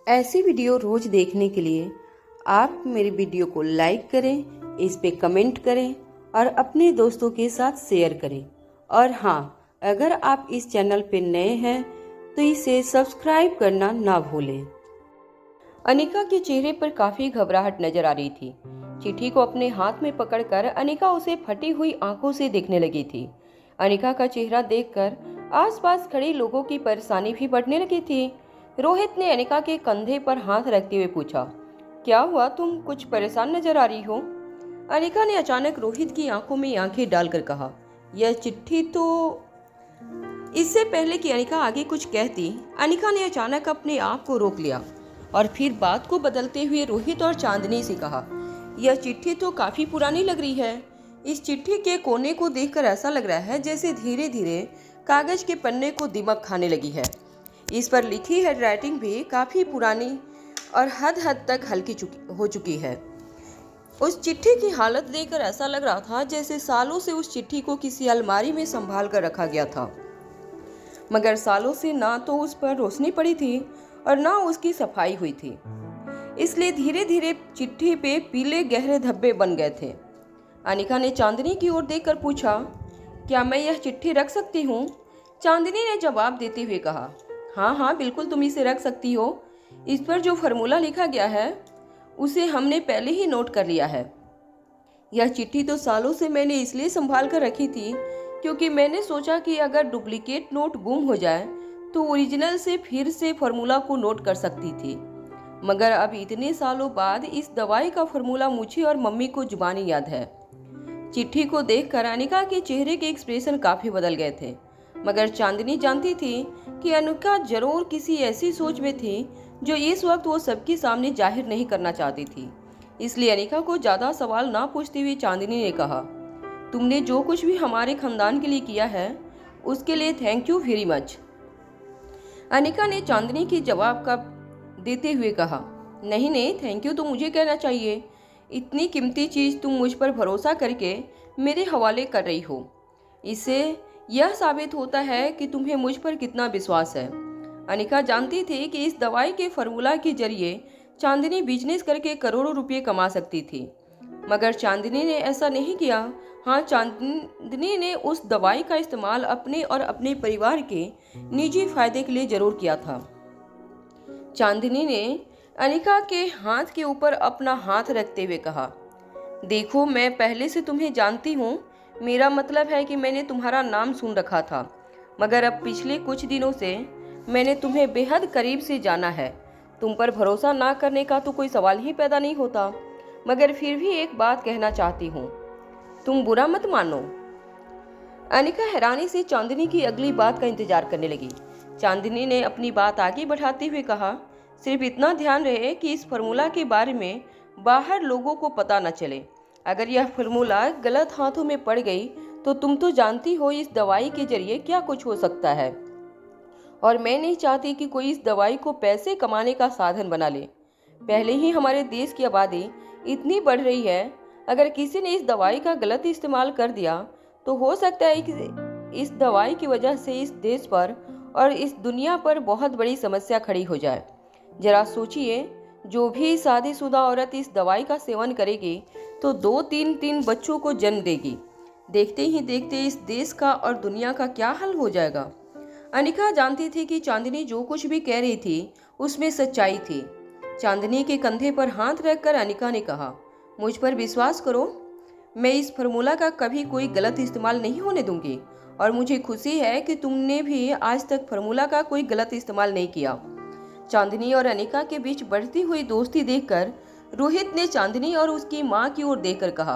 ऐसी वीडियो रोज देखने के लिए आप मेरी वीडियो को लाइक करें, इस पे कमेंट करें और अपने दोस्तों के साथ शेयर करें। और हाँ, अगर आप इस चैनल पे नए हैं तो इसे सब्सक्राइब करना ना भूलें। अनिका के चेहरे पर काफी घबराहट नजर आ रही थी। चिट्ठी को अपने हाथ में पकड़कर अनिका उसे फटी हुई आंखों से देखने लगी थी। अनिका का चेहरा देखकर आसपास खड़े लोगों की परेशानी भी बढ़ने लगी थी। रोहित ने अनिका के कंधे पर हाथ रखते हुए पूछा, क्या हुआ, तुम कुछ परेशान नजर आ रही हो? अनिका ने अचानक रोहित की आंखों में आंखें डालकर कहा, यह चिट्ठी तो। इससे पहले कि अनिका आगे कुछ कहती, अनिका ने अचानक अपने आप को रोक लिया और फिर बात को बदलते हुए रोहित और चांदनी से कहा, यह चिट्ठी तो काफी पुरानी लग रही है। इस चिट्ठी के कोने को देखकर ऐसा लग रहा है जैसे धीरे धीरे कागज के पन्ने को दिमक खाने लगी है। इस पर लिखी हैंडराइटिंग भी काफी पुरानी और हद तक हल्की हो चुकी है। उस चिट्ठी की हालत देखकर ऐसा लग रहा था जैसे सालों से उस चिट्ठी को किसी अलमारी में संभाल कर रखा गया था, मगर सालों से ना तो उस पर रोशनी पड़ी थी और ना उसकी सफाई हुई थी, इसलिए धीरे धीरे चिट्ठी पे पीले गहरे धब्बे बन गए थे। अनिका ने चांदनी की ओर देखकर पूछा, क्या मैं यह चिट्ठी रख सकती हूँ? चांदनी ने जवाब देते हुए कहा, हाँ हाँ बिल्कुल, तुम इसे रख सकती हो। इस पर जो फार्मूला लिखा गया है उसे हमने पहले ही नोट कर लिया है। यह चिट्ठी तो सालों से मैंने इसलिए संभाल कर रखी थी क्योंकि मैंने सोचा कि अगर डुप्लीकेट नोट गुम हो जाए तो ओरिजिनल से फिर से फार्मूला को नोट कर सकती थी। मगर अब इतने सालों बाद इस दवाई का फार्मूला मुझे और मम्मी को जुबानी याद है। चिट्ठी को देखकर अनिका के चेहरे के एक्सप्रेशन काफी बदल गए थे, मगर चांदनी जानती थी कि अनिका जरूर किसी ऐसी सोच में थी जो इस वक्त वो सबके सामने जाहिर नहीं करना चाहती थी। इसलिए अनिका को ज्यादा सवाल ना पूछते हुए चांदनी ने कहा, तुमने जो कुछ भी हमारे खानदान के लिए किया है उसके लिए thank you very much. Anika ने चांदनी की जवाब का देते हुए कहा, नहीं नहीं, थैंक यू तो मुझे कहना चाहिए। इतनी कीमती चीज तुम मुझ पर भरोसा करके मेरे हवाले कर रही हो, इससे यह साबित होता है कि तुम्हें मुझ पर कितना विश्वास है। अनिका जानती थी कि इस दवाई के फार्मूला के जरिए चांदनी बिजनेस करके करोड़ों रुपए कमा सकती थी, मगर चांदनी ने ऐसा नहीं किया। हाँ, चांदनी ने उस दवाई का इस्तेमाल अपने और अपने परिवार के निजी फायदे के लिए जरूर किया था। चांदनी ने अनिका के हाथ के ऊपर अपना हाथ रखते हुए कहा, देखो, मैं पहले से तुम्हें जानती हूँ। मेरा मतलब है कि मैंने तुम्हारा नाम सुन रखा था, मगर अब पिछले कुछ दिनों से मैंने तुम्हें बेहद करीब से जाना है। तुम पर भरोसा ना करने का तो कोई सवाल ही पैदा नहीं होता, मगर फिर भी एक बात कहना चाहती हूँ, तुम बुरा मत मानो। अनिका हैरानी से चांदनी की अगली बात का इंतजार करने लगी। चांदनी ने अपनी बात आगे बढ़ाते हुए कहा, सिर्फ इतना ध्यान रहे कि इस फार्मूला के बारे में बाहर लोगों को पता न चले। अगर यह फार्मूला गलत हाथों में पड़ गई तो तुम तो जानती हो इस दवाई के जरिए क्या कुछ हो सकता है, और मैं नहीं चाहती कि कोई इस दवाई को पैसे कमाने का साधन बना ले। पहले ही हमारे देश की आबादी इतनी बढ़ रही है, अगर किसी ने इस दवाई का गलत इस्तेमाल कर दिया तो हो सकता है कि इस दवाई की वजह से इस देश पर और इस दुनिया पर बहुत बड़ी समस्या खड़ी हो जाए। जरा सोचिए, जो भी शादीशुदा औरत इस दवाई का सेवन करेगी तो 2-3 बच्चों को जन्म देगी। देखते ही देखते इस देश का और दुनिया का क्या हाल हो जाएगा। अनिका जानती थी कि चांदनी जो कुछ भी कह रही थी उसमें सच्चाई थी। चांदनी के कंधे पर हाथ रखकर अनिका ने कहा, मुझ पर विश्वास करो, मैं इस फार्मूला का कभी कोई गलत इस्तेमाल नहीं होने दूंगी, और मुझे खुशी है कि तुमने भी आज तक फार्मूला का कोई गलत इस्तेमाल नहीं किया। चांदनी और अनिका के बीच बढ़ती हुई दोस्ती देखकर रोहित ने चांदनी और उसकी माँ की ओर देखकर कहा,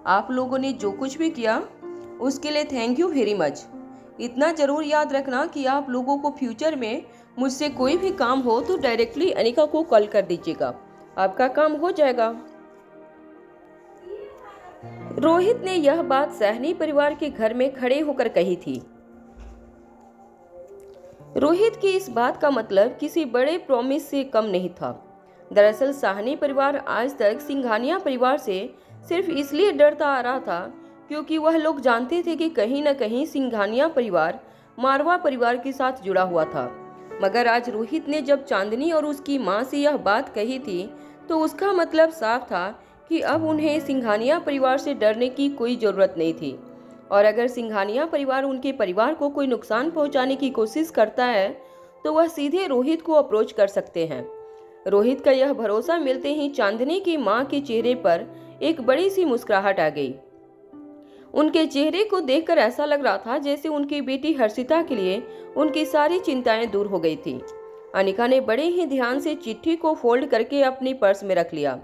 आप लोगों ने जो कुछ भी किया उसके लिए थैंक यू वेरी मच। इतना जरूर याद रखना कि आप लोगों को फ्यूचर में मुझसे कोई भी काम हो तो डायरेक्टली अनिका को कॉल कर दीजिएगा, आपका काम हो जाएगा। रोहित ने यह बात साहनी परिवार के घर में खड़े होकर कही थी। रोहित की इस बात का मतलब किसी बड़े प्रॉमिस से कम नहीं था। दरअसल साहनी परिवार आज तक सिंघानिया परिवार से सिर्फ इसलिए डरता आ रहा था क्योंकि वह लोग जानते थे कि कहीं न कहीं सिंघानिया परिवार मारवा परिवार के साथ जुड़ा हुआ था। मगर आज रोहित ने जब चांदनी और उसकी माँ से यह बात कही थी तो उसका मतलब साफ था कि अब उन्हें सिंघानिया परिवार से डरने की कोई जरूरत नहीं थी। और अगर सिंघानिया परिवार उनके परिवार को कोई नुकसान पहुंचाने की कोशिश करता है तो वह सीधे रोहित को अप्रोच कर सकते हैं। रोहित का यह भरोसा मिलते ही चांदनी की माँ के चेहरे पर एक बड़ी सी मुस्कुराहट आ गई। उनके चेहरे को देखकर ऐसा लग रहा था जैसे उनकी बेटी हर्षिता के लिए उनकी सारी चिंताएं दूर हो गई थी। अनिका ने बड़े ही ध्यान से चिट्ठी को फोल्ड करके अपनी पर्स में रख लिया।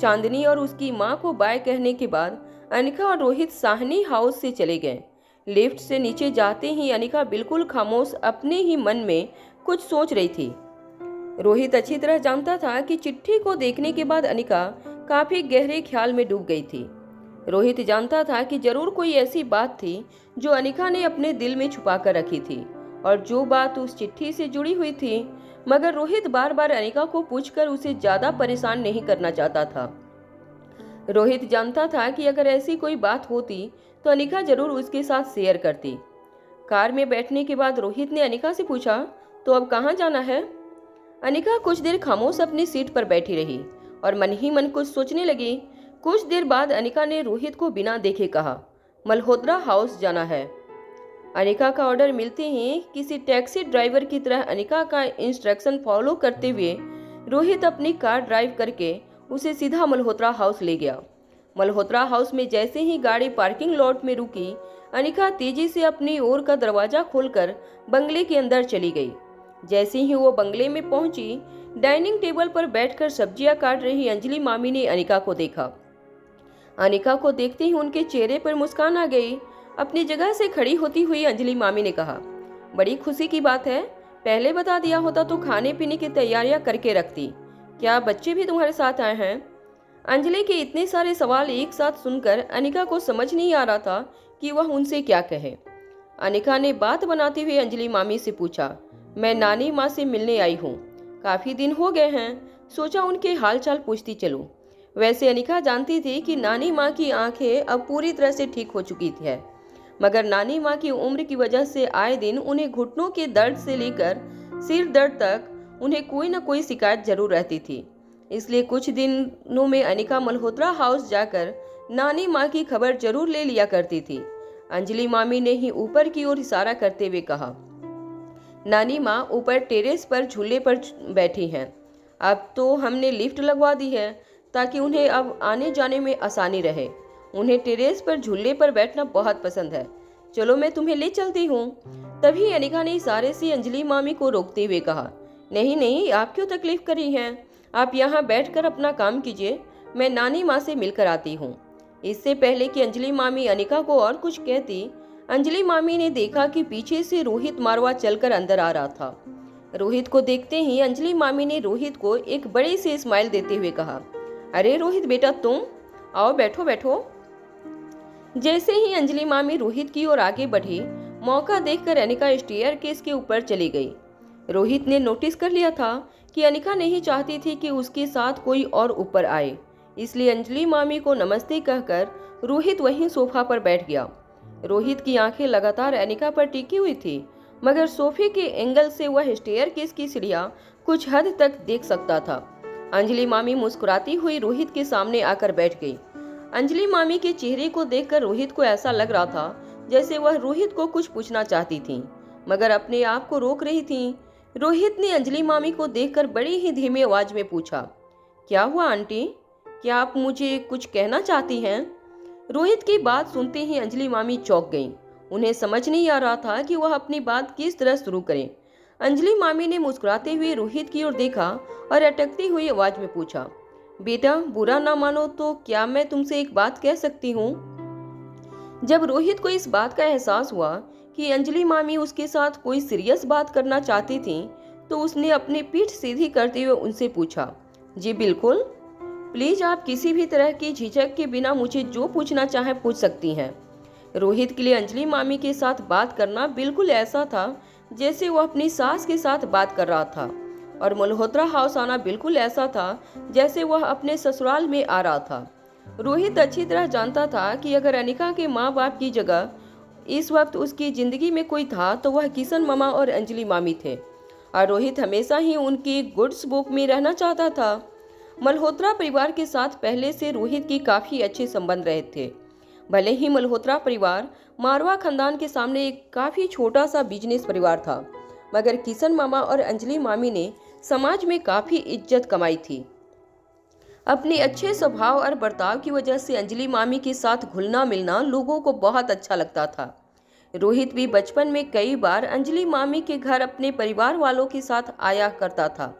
चांदनी और उसकी माँ को बाय कहने के बाद अनिका और रोहित साहनी हाउस से चले गए। लिफ्ट से नीचे जाते ही अनिका बिल्कुल खामोश अपने ही मन में कुछ सोच रही थी। रोहित अच्छी तरह जानता था कि चिट्ठी को देखने के बाद अनिका काफी गहरे ख्याल में डूब गई थी। रोहित जानता था कि जरूर कोई ऐसी बात थी जो अनिका ने अपने दिल में छुपा कर रखी थी और जो बात उस चिट्ठी से जुड़ी हुई थी, मगर रोहित बार बार अनिका को पूछकर उसे ज्यादा परेशान नहीं करना चाहता था। रोहित जानता था कि अगर ऐसी कोई बात होती तो अनिका जरूर उसके साथ शेयर करती। कार में बैठने के बाद रोहित ने अनिका से पूछा, तो अब कहाँ जाना है? अनिका कुछ देर खामोश अपनी सीट पर बैठी रही और मन ही मन कुछ सोचने लगी। कुछ देर बाद अनिका ने रोहित को बिना देखे कहा, मल्होत्रा हाउस जाना है। अनिका का ऑर्डर मिलते ही किसी टैक्सी ड्राइवर की तरह अनिका का इंस्ट्रक्शन फॉलो करते हुए रोहित अपनी कार ड्राइव करके उसे सीधा मल्होत्रा हाउस ले गया। मल्होत्रा हाउस में जैसे ही गाड़ी पार्किंग लॉट में रुकी, अनिका तेजी से अपनी ओर का दरवाजा खोलकर बंगले के अंदर चली गई। जैसे ही वो बंगले में पहुंची, डाइनिंग टेबल पर बैठकर सब्जियां काट रही अंजलि मामी ने अनिका को देखा। अनिका को देखते ही उनके चेहरे पर मुस्कान आ गई। अपनी जगह से खड़ी होती हुई अंजलि मामी ने कहा, बड़ी खुशी की बात है, पहले बता दिया होता तो खाने पीने की तैयारियां करके रखती। क्या बच्चे भी तुम्हारे साथ आए हैं? अंजलि के इतने सारे सवाल एक साथ सुनकर अनिका को समझ नहीं आ रहा था कि वह उनसे क्या कहे। अनिका ने बात बनाते हुए अंजलि मामी से पूछा, मैं नानी माँ से मिलने आई हूँ, काफी दिन हो गए हैं, सोचा उनके हालचाल पूछती चलूं। वैसे अनिका जानती थी कि नानी माँ की आंखें अब पूरी तरह से ठीक हो चुकी थी, मगर नानी माँ की उम्र की वजह से आए दिन उन्हें घुटनों के दर्द से लेकर सिर दर्द तक उन्हें कोई न कोई शिकायत जरूर रहती थी। इसलिए कुछ दिनों में अनिका मल्होत्रा हाउस जाकर नानी माँ की खबर जरूर ले लिया करती थी। अंजलि मामी ने ही ऊपर की ओर इशारा करते हुए कहा, नानी माँ ऊपर टेरेस पर झूले पर बैठी हैं। अब तो हमने लिफ्ट लगवा दी है ताकि उन्हें अब आने जाने में आसानी रहे। उन्हें टेरेस पर झूले पर बैठना बहुत पसंद है, चलो मैं तुम्हें ले चलती हूँ। तभी अनिका ने इशारे से अंजलि मामी को रोकते हुए कहा, नहीं नहीं, आप क्यों तकलीफ कर रही हैं, आप यहाँ बैठकर अपना काम कीजिए, मैं नानी माँ से मिलकर आती हूँ। इससे पहले कि अंजलि मामी अनिका को और कुछ कहती, अंजलि मामी ने देखा कि पीछे से रोहित मारवा चलकर अंदर आ रहा था। रोहित को देखते ही अंजलि मामी ने रोहित को एक बड़ी सी स्माइल देते हुए कहा, अरे रोहित बेटा तुम आओ, बैठो बैठो। जैसे ही अंजलि मामी रोहित की ओर आगे बढ़ी, मौका देखकर अनिका स्टेयरकेस के ऊपर चली गई। रोहित ने नोटिस कर लिया था कि अनिका नहीं चाहती थी कि उसके साथ कोई और ऊपर आए, इसलिए अंजलि मामी को नमस्ते कहकर रोहित वहीं सोफा पर बैठ गया। रोहित की आंखें लगातार अनिका पर टिकी हुई थी, मगर सोफे के एंगल से वह स्टेयरकेस की सीढ़ियां कुछ हद तक देख सकता था। अंजलि मामी मुस्कुराती हुई रोहित के सामने आकर बैठ गई। अंजलि मामी के चेहरे को देखकर रोहित को ऐसा लग रहा था जैसे वह रोहित को कुछ पूछना चाहती थी, मगर अपने आप को रोक रही थी। रोहित ने अंजलि मामी को देखकर बड़ी ही धीमी आवाज में पूछा, क्या हुआ आंटी, क्या आप मुझे कुछ कहना चाहती हैं? रोहित की बात सुनते ही अंजलि मामी चौंक गईं। उन्हें समझ नहीं आ रहा था कि वह अपनी बात किस तरह शुरू करें। अंजलि मामी ने मुस्कुराते हुए रोहित की ओर देखा और अटकती हुई आवाज में पूछा, बेटा बुरा ना मानो तो क्या मैं तुमसे एक बात कह सकती हूँ? जब रोहित को इस बात का एहसास हुआ कि अंजलि मामी उसके साथ कोई सीरियस बात करना चाहती थी, तो उसने अपनी पीठ सीधी करते हुए उनसे पूछा, जी बिल्कुल, प्लीज आप किसी भी तरह की झिझक के बिना मुझे जो पूछना चाहें पूछ सकती हैं। रोहित के लिए अंजलि मामी के साथ बात करना बिल्कुल ऐसा था जैसे वो अपनी सास के साथ बात कर रहा था, और मल्होत्रा हाउस आना बिल्कुल ऐसा था जैसे वह अपने ससुराल में आ रहा था। रोहित अच्छी तरह जानता था कि अगर अनिका के माँ बाप की जगह इस वक्त उसकी जिंदगी में कोई था तो वह किशन मामा और अंजलि मामी थे। और रोहित हमेशा ही उनकी गुड्स बुक में रहना चाहता था। मल्होत्रा परिवार के साथ पहले से रोहित की काफ़ी अच्छे संबंध रहे थे। भले ही मल्होत्रा परिवार मारवा खानदान के सामने एक काफ़ी छोटा सा बिजनेस परिवार था, मगर किशन मामा और अंजलि मामी ने समाज में काफ़ी इज्जत कमाई थी। अपने अच्छे स्वभाव और बर्ताव की वजह से अंजलि मामी के साथ घुलना मिलना लोगों को बहुत अच्छा लगता था। रोहित भी बचपन में कई बार अंजलि मामी के घर अपने परिवार वालों के साथ आया करता था।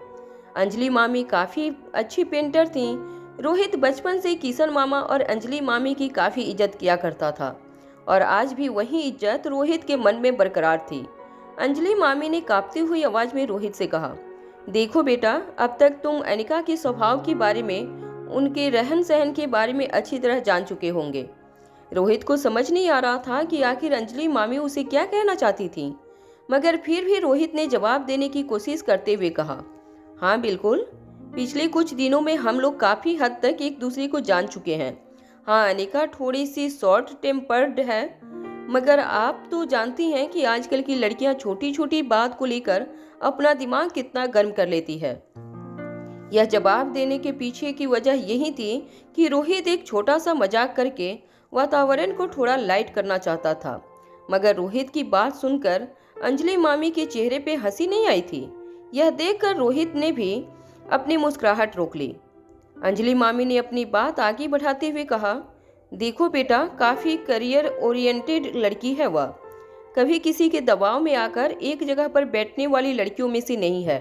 अंजलि मामी काफ़ी अच्छी पेंटर थीं। रोहित बचपन से किशन मामा और अंजलि मामी की काफ़ी इज्जत किया करता था और आज भी वही इज्जत रोहित के मन में बरकरार थी। अंजलि मामी ने कांपती हुई आवाज़ में रोहित से कहा, देखो बेटा, अब तक तुम अनिका के स्वभाव के बारे में, उनके रहन सहन के बारे में अच्छी तरह जान चुके होंगे। रोहित को समझ नहीं आ रहा था कि आखिर अंजलि मामी उसे क्या कहना चाहती थी, मगर फिर भी रोहित ने जवाब देने की कोशिश करते हुए कहा, हाँ बिल्कुल, पिछले कुछ दिनों में हम लोग काफ़ी हद तक एक दूसरे को जान चुके हैं। हाँ, अनिका थोड़ी सी शॉर्ट टेम्पर्ड है, मगर आप तो जानती हैं कि आजकल की लड़कियां छोटी छोटी बात को लेकर अपना दिमाग कितना गर्म कर लेती है। यह जवाब देने के पीछे की वजह यही थी कि रोहित एक छोटा सा मजाक करके वातावरण को थोड़ा लाइट करना चाहता था, मगर रोहित की बात सुनकर अंजलि मामी के चेहरे पे हंसी नहीं आई थी। यह देखकर रोहित ने भी अपनी मुस्कुराहट रोक ली। अंजलि मामी ने अपनी बात आगे बढ़ाते हुए कहा, देखो बेटा, काफ़ी करियर ओरिएंटेड लड़की है वह, कभी किसी के दबाव में आकर एक जगह पर बैठने वाली लड़कियों में से नहीं है।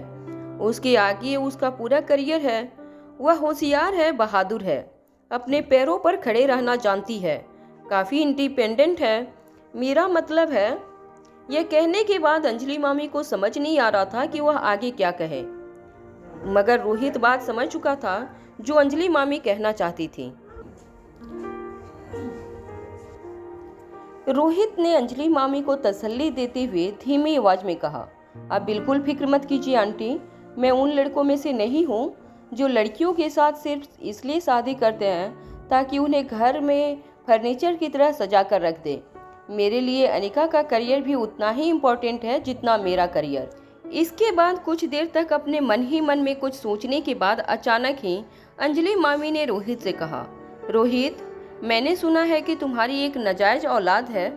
उसके आगे उसका पूरा करियर है। वह होशियार है, बहादुर है, अपने पैरों पर खड़े रहना जानती है, काफ़ी इंडिपेंडेंट है। मेरा मतलब है। यह कहने के बाद अंजलि मामी को समझ नहीं आ रहा था कि वह आगे क्या कहे, मगर रोहित बात समझ चुका था जो अंजलि मामी कहना चाहती थी। रोहित ने अंजलि मामी को तसल्ली देते हुए धीमी आवाज में कहा, आप बिल्कुल फिक्र मत कीजिए आंटी, मैं उन लड़कों में से नहीं हूँ जो लड़कियों के साथ सिर्फ इसलिए शादी करते हैं ताकि उन्हें घर में फर्नीचर की तरह सजा कर रख दे। मेरे लिए अनिका का करियर भी उतना ही इम्पोर्टेंट है जितना मेरा करियर। इसके बाद कुछ देर तक अपने मन ही मन में कुछ सोचने के बाद अचानक ही अंजलि मामी ने रोहित से कहा, रोहित, मैंने सुना है कि तुम्हारी एक नाजायज औलाद है।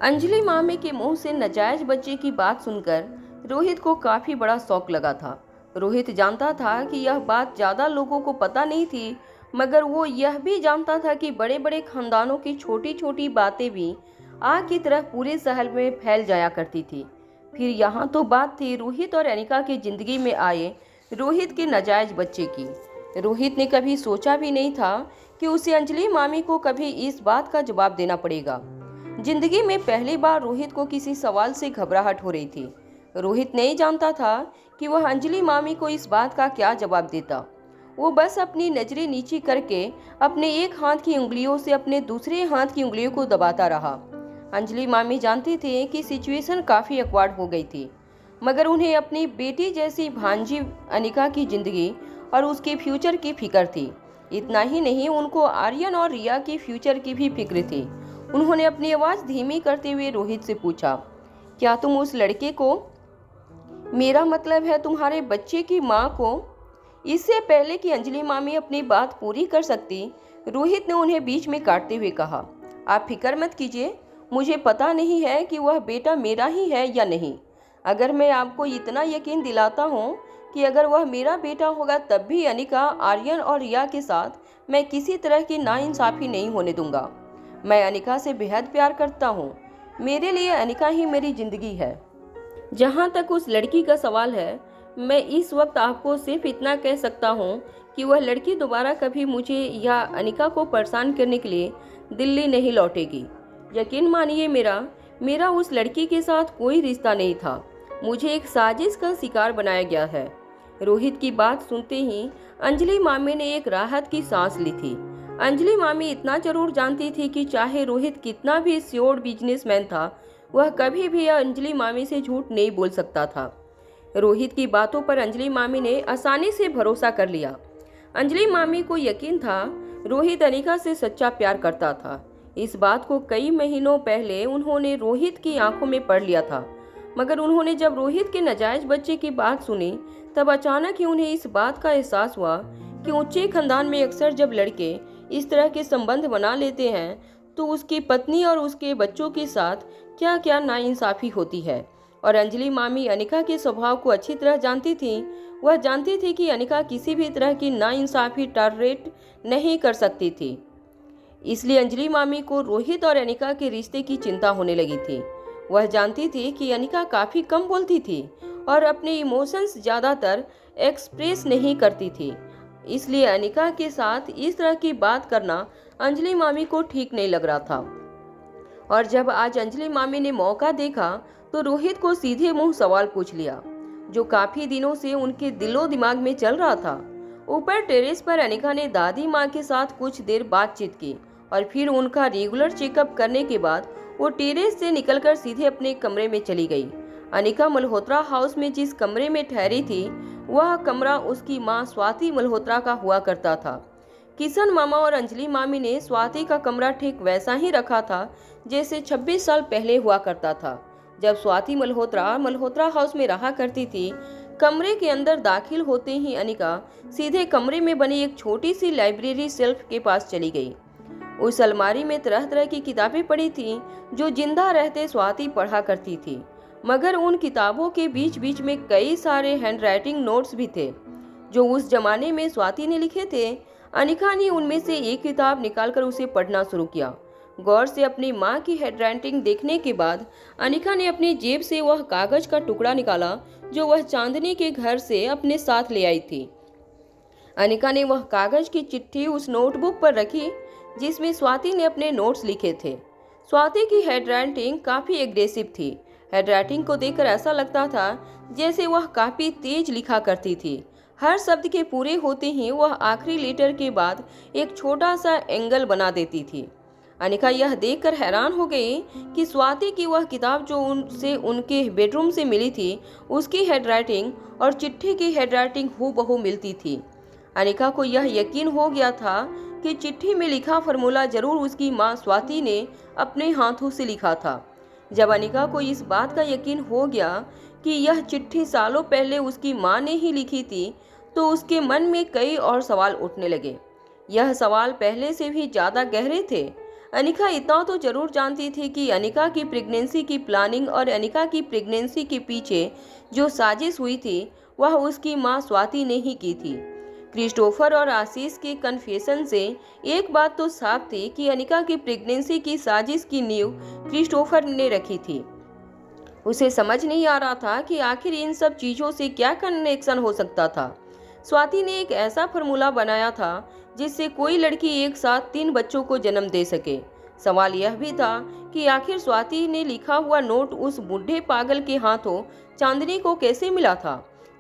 अंजलि मामी के मुंह से नाजायज बच्चे की बात सुनकर रोहित को काफी बड़ा शौक लगा था। रोहित जानता था कि यह बात ज्यादा लोगों को पता नहीं थी, मगर वो यह भी जानता था कि बड़े बड़े खानदानों की छोटी छोटी बातें भी आग की तरह पूरे शहर में फैल जाया करती थी। फिर यहाँ तो बात थी रोहित और अनिका की जिंदगी में आए रोहित के नाजायज बच्चे की। रोहित ने कभी सोचा भी नहीं था कि उसे अंजलि मामी को कभी इस बात का जवाब देना पड़ेगा। जिंदगी में पहली बार रोहित को किसी सवाल से घबराहट हो रही थी। रोहित नहीं जानता था कि वह अंजलि मामी को इस बात का क्या जवाब देता। वो बस अपनी नजरें नीची करके अपने एक हाथ की उंगलियों से अपने दूसरे हाथ की उंगलियों को दबाता रहा। अंजलि मामी जानती थी कि सिचुएशन काफ़ी अकवर्ड हो गई थी, मगर उन्हें अपनी बेटी जैसी भांजी अनिका की ज़िंदगी और उसके फ्यूचर की फिक्र थी। इतना ही नहीं, उनको आर्यन और रिया की फ्यूचर की भी फिक्र थी। उन्होंने अपनी आवाज़ धीमी करते हुए रोहित से पूछा, क्या तुम उस लड़के को, मेरा मतलब है तुम्हारे बच्चे की माँ को। इससे पहले कि अंजलि मामी अपनी बात पूरी कर सकती, रोहित ने उन्हें बीच में काटते हुए कहा, आप फिक्र मत कीजिए, मुझे पता नहीं है कि वह बेटा मेरा ही है या नहीं। अगर मैं आपको इतना यकीन दिलाता हूँ कि अगर वह मेरा बेटा होगा तब भी अनिका, आर्यन और रिया के साथ मैं किसी तरह की नाइंसाफ़ी नहीं होने दूंगा। मैं अनिका से बेहद प्यार करता हूँ। मेरे लिए अनिका ही मेरी ज़िंदगी है। जहाँ तक उस लड़की का सवाल है, मैं इस वक्त आपको सिर्फ इतना कह सकता हूँ कि वह लड़की दोबारा कभी मुझे या अनिका को परेशान करने के लिए दिल्ली नहीं लौटेगी। यकीन मानिए, मेरा उस लड़की के साथ कोई रिश्ता नहीं था। मुझे एक साजिश का शिकार बनाया गया है। रोहित की बात सुनते ही अंजलि मामी ने एक राहत की सांस ली थी। अंजलि मामी इतना जरूर जानती थी कि चाहे रोहित कितना भी श्योर बिजनेसमैन था, वह कभी भी अंजलि मामी से झूठ नहीं बोल सकता था। रोहित की बातों पर अंजलि मामी ने आसानी से भरोसा कर लिया। अंजलि मामी को यकीन था रोहित अनिका से सच्चा प्यार करता था। इस बात को कई महीनों पहले उन्होंने रोहित की आंखों में पढ़ लिया था, मगर उन्होंने जब रोहित के नाजायज बच्चे की बात सुनी तब अचानक ही उन्हें इस बात का एहसास हुआ कि ऊंचे खानदान में अक्सर जब लड़के इस तरह के संबंध बना लेते हैं तो उसकी पत्नी और उसके बच्चों के साथ क्या क्या नाइंसाफी होती है। और अंजलि मामी अनिका के स्वभाव को अच्छी तरह जानती थी। वह जानती थी कि अनिका किसी भी तरह की नाइंसाफी टॉलरेट नहीं कर सकती थी। इसलिए अंजलि मामी को रोहित और अनिका के रिश्ते की चिंता होने लगी थी। वह जानती थी कि अनिका काफ़ी कम बोलती थी और अपने इमोशंस ज़्यादातर एक्सप्रेस नहीं करती थी। इसलिए अनिका के साथ इस तरह की बात करना अंजलि मामी को ठीक नहीं लग रहा था। और जब आज अंजलि मामी ने मौका देखा तो रोहित को सीधे मुंह सवाल पूछ लिया जो काफ़ी दिनों से उनके दिलो दिमाग में चल रहा था। ऊपर टेरेस पर अनिका ने दादी माँ के साथ कुछ देर बातचीत की और फिर उनका रेगुलर चेकअप करने के बाद वो टेरेस से निकलकर सीधे अपने कमरे में चली गई। अनिका मल्होत्रा हाउस में जिस कमरे में ठहरी थी वह कमरा उसकी माँ स्वाति मल्होत्रा का हुआ करता था। किशन मामा और अंजलि मामी ने स्वाति का कमरा ठीक वैसा ही रखा था जैसे 26 साल पहले हुआ करता था जब स्वाति मल्होत्रा हाउस में रहा करती थी। कमरे के अंदर दाखिल होते ही अनिका सीधे कमरे में बनी एक छोटी सी लाइब्रेरी शेल्फ के पास चली गई। उस अलमारी में तरह तरह की किताबें पड़ी थीं जो जिंदा रहते स्वाति पढ़ा करती थी, मगर उन किताबों के बीच बीच में कई सारे हैंडराइटिंग नोट्स भी थे जो उस जमाने में स्वाति ने लिखे थे। अनिका ने उनमें से एक किताब निकालकर उसे पढ़ना शुरू किया। गौर से अपनी माँ की हैंडराइटिंग देखने के बाद अनिका ने अपनी जेब से वह कागज का टुकड़ा निकाला जो वह चांदनी के घर से अपने साथ ले आई थी। अनिका ने वह कागज की चिट्ठी उस नोटबुक पर रखी जिसमें स्वाति ने अपने नोट्स लिखे थे। स्वाति की हैंडराइटिंग काफ़ी एग्रेसिव थी। हैंडराइटिंग को देखकर ऐसा लगता था जैसे वह काफ़ी तेज लिखा करती थी। हर शब्द के पूरे होते ही वह आखिरी लेटर के बाद एक छोटा सा एंगल बना देती थी। अनिका यह देखकर हैरान हो गई कि स्वाति की वह किताब जो उनसे उनके बेडरूम से मिली थी उसकी हैंडराइटिंग और चिट्ठी की हैंडराइटिंग हूबहू मिलती थी। अनिका को यह यकीन हो गया था कि चिट्ठी में लिखा फॉर्मूला जरूर उसकी माँ स्वाति ने अपने हाथों से लिखा था। जब अनिका को इस बात का यकीन हो गया कि यह चिट्ठी सालों पहले उसकी माँ ने ही लिखी थी तो उसके मन में कई और सवाल उठने लगे। यह सवाल पहले से भी ज़्यादा गहरे थे। अनिका इतना तो जरूर जानती थी कि अनिका की प्रेगनेंसी की प्लानिंग और अनिका की प्रेगनेंसी के पीछे जो साजिश हुई थी वह उसकी माँ स्वाति ने ही की थी। क्रिस्टोफर और आशीष के कन्फेशन से एक बात तो साफ थी कि अनिका की प्रेगनेंसी की साजिश की नींव क्रिस्टोफर ने रखी थी। उसे समझ नहीं आ रहा था कि आखिर इन सब चीज़ों से क्या कनेक्शन हो सकता था। स्वाति ने एक ऐसा फार्मूला बनाया था जिससे कोई लड़की एक साथ 3 बच्चों को जन्म दे सके। सवाल यह भी था कि आखिर स्वाति ने लिखा हुआ नोट उस बूढ़े पागल के हाथों चांदनी को कैसे मिला था।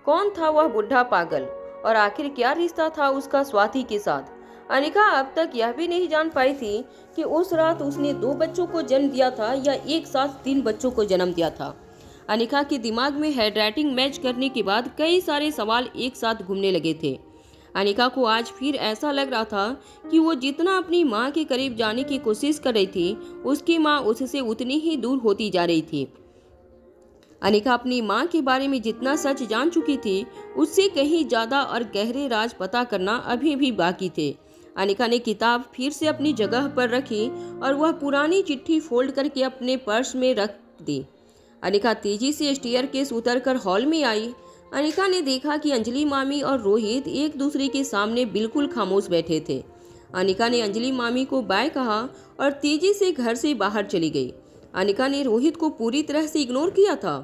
कौन था वह बूढ़ा पागल और आखिर क्या रिश्ता था उसका स्वाति के साथ। अनिका अब तक यह भी नहीं जान पाई थी कि उस रात उसने 2 बच्चों को जन्म दिया था या एक साथ 3 बच्चों को जन्म दिया था। अनिका के दिमाग में हैंडराइटिंग मैच करने के बाद कई सारे सवाल एक साथ घूमने लगे थे। अनिका को आज फिर ऐसा लग रहा था कि वो जितना अपनी माँ के करीब जाने की कोशिश कर रही थी उसकी माँ उससे उतनी ही दूर होती जा रही थी। अनिका अपनी माँ के बारे में जितना सच जान चुकी थी उससे कहीं ज़्यादा और गहरे राज पता करना अभी भी बाकी थे। अनिका ने किताब फिर से अपनी जगह पर रखी और वह पुरानी चिट्ठी फोल्ड करके अपने पर्स में रख दी। अनिका तेजी से स्टेयरकेस उतरकर हॉल में आई। अनिका ने देखा कि अंजलि मामी और रोहित एक दूसरे के सामने बिल्कुल खामोश बैठे थे। अनिका ने अंजलि मामी को बाय कहा और तेजी से घर से बाहर चली गई। अनिका ने रोहित को पूरी तरह से इग्नोर किया था।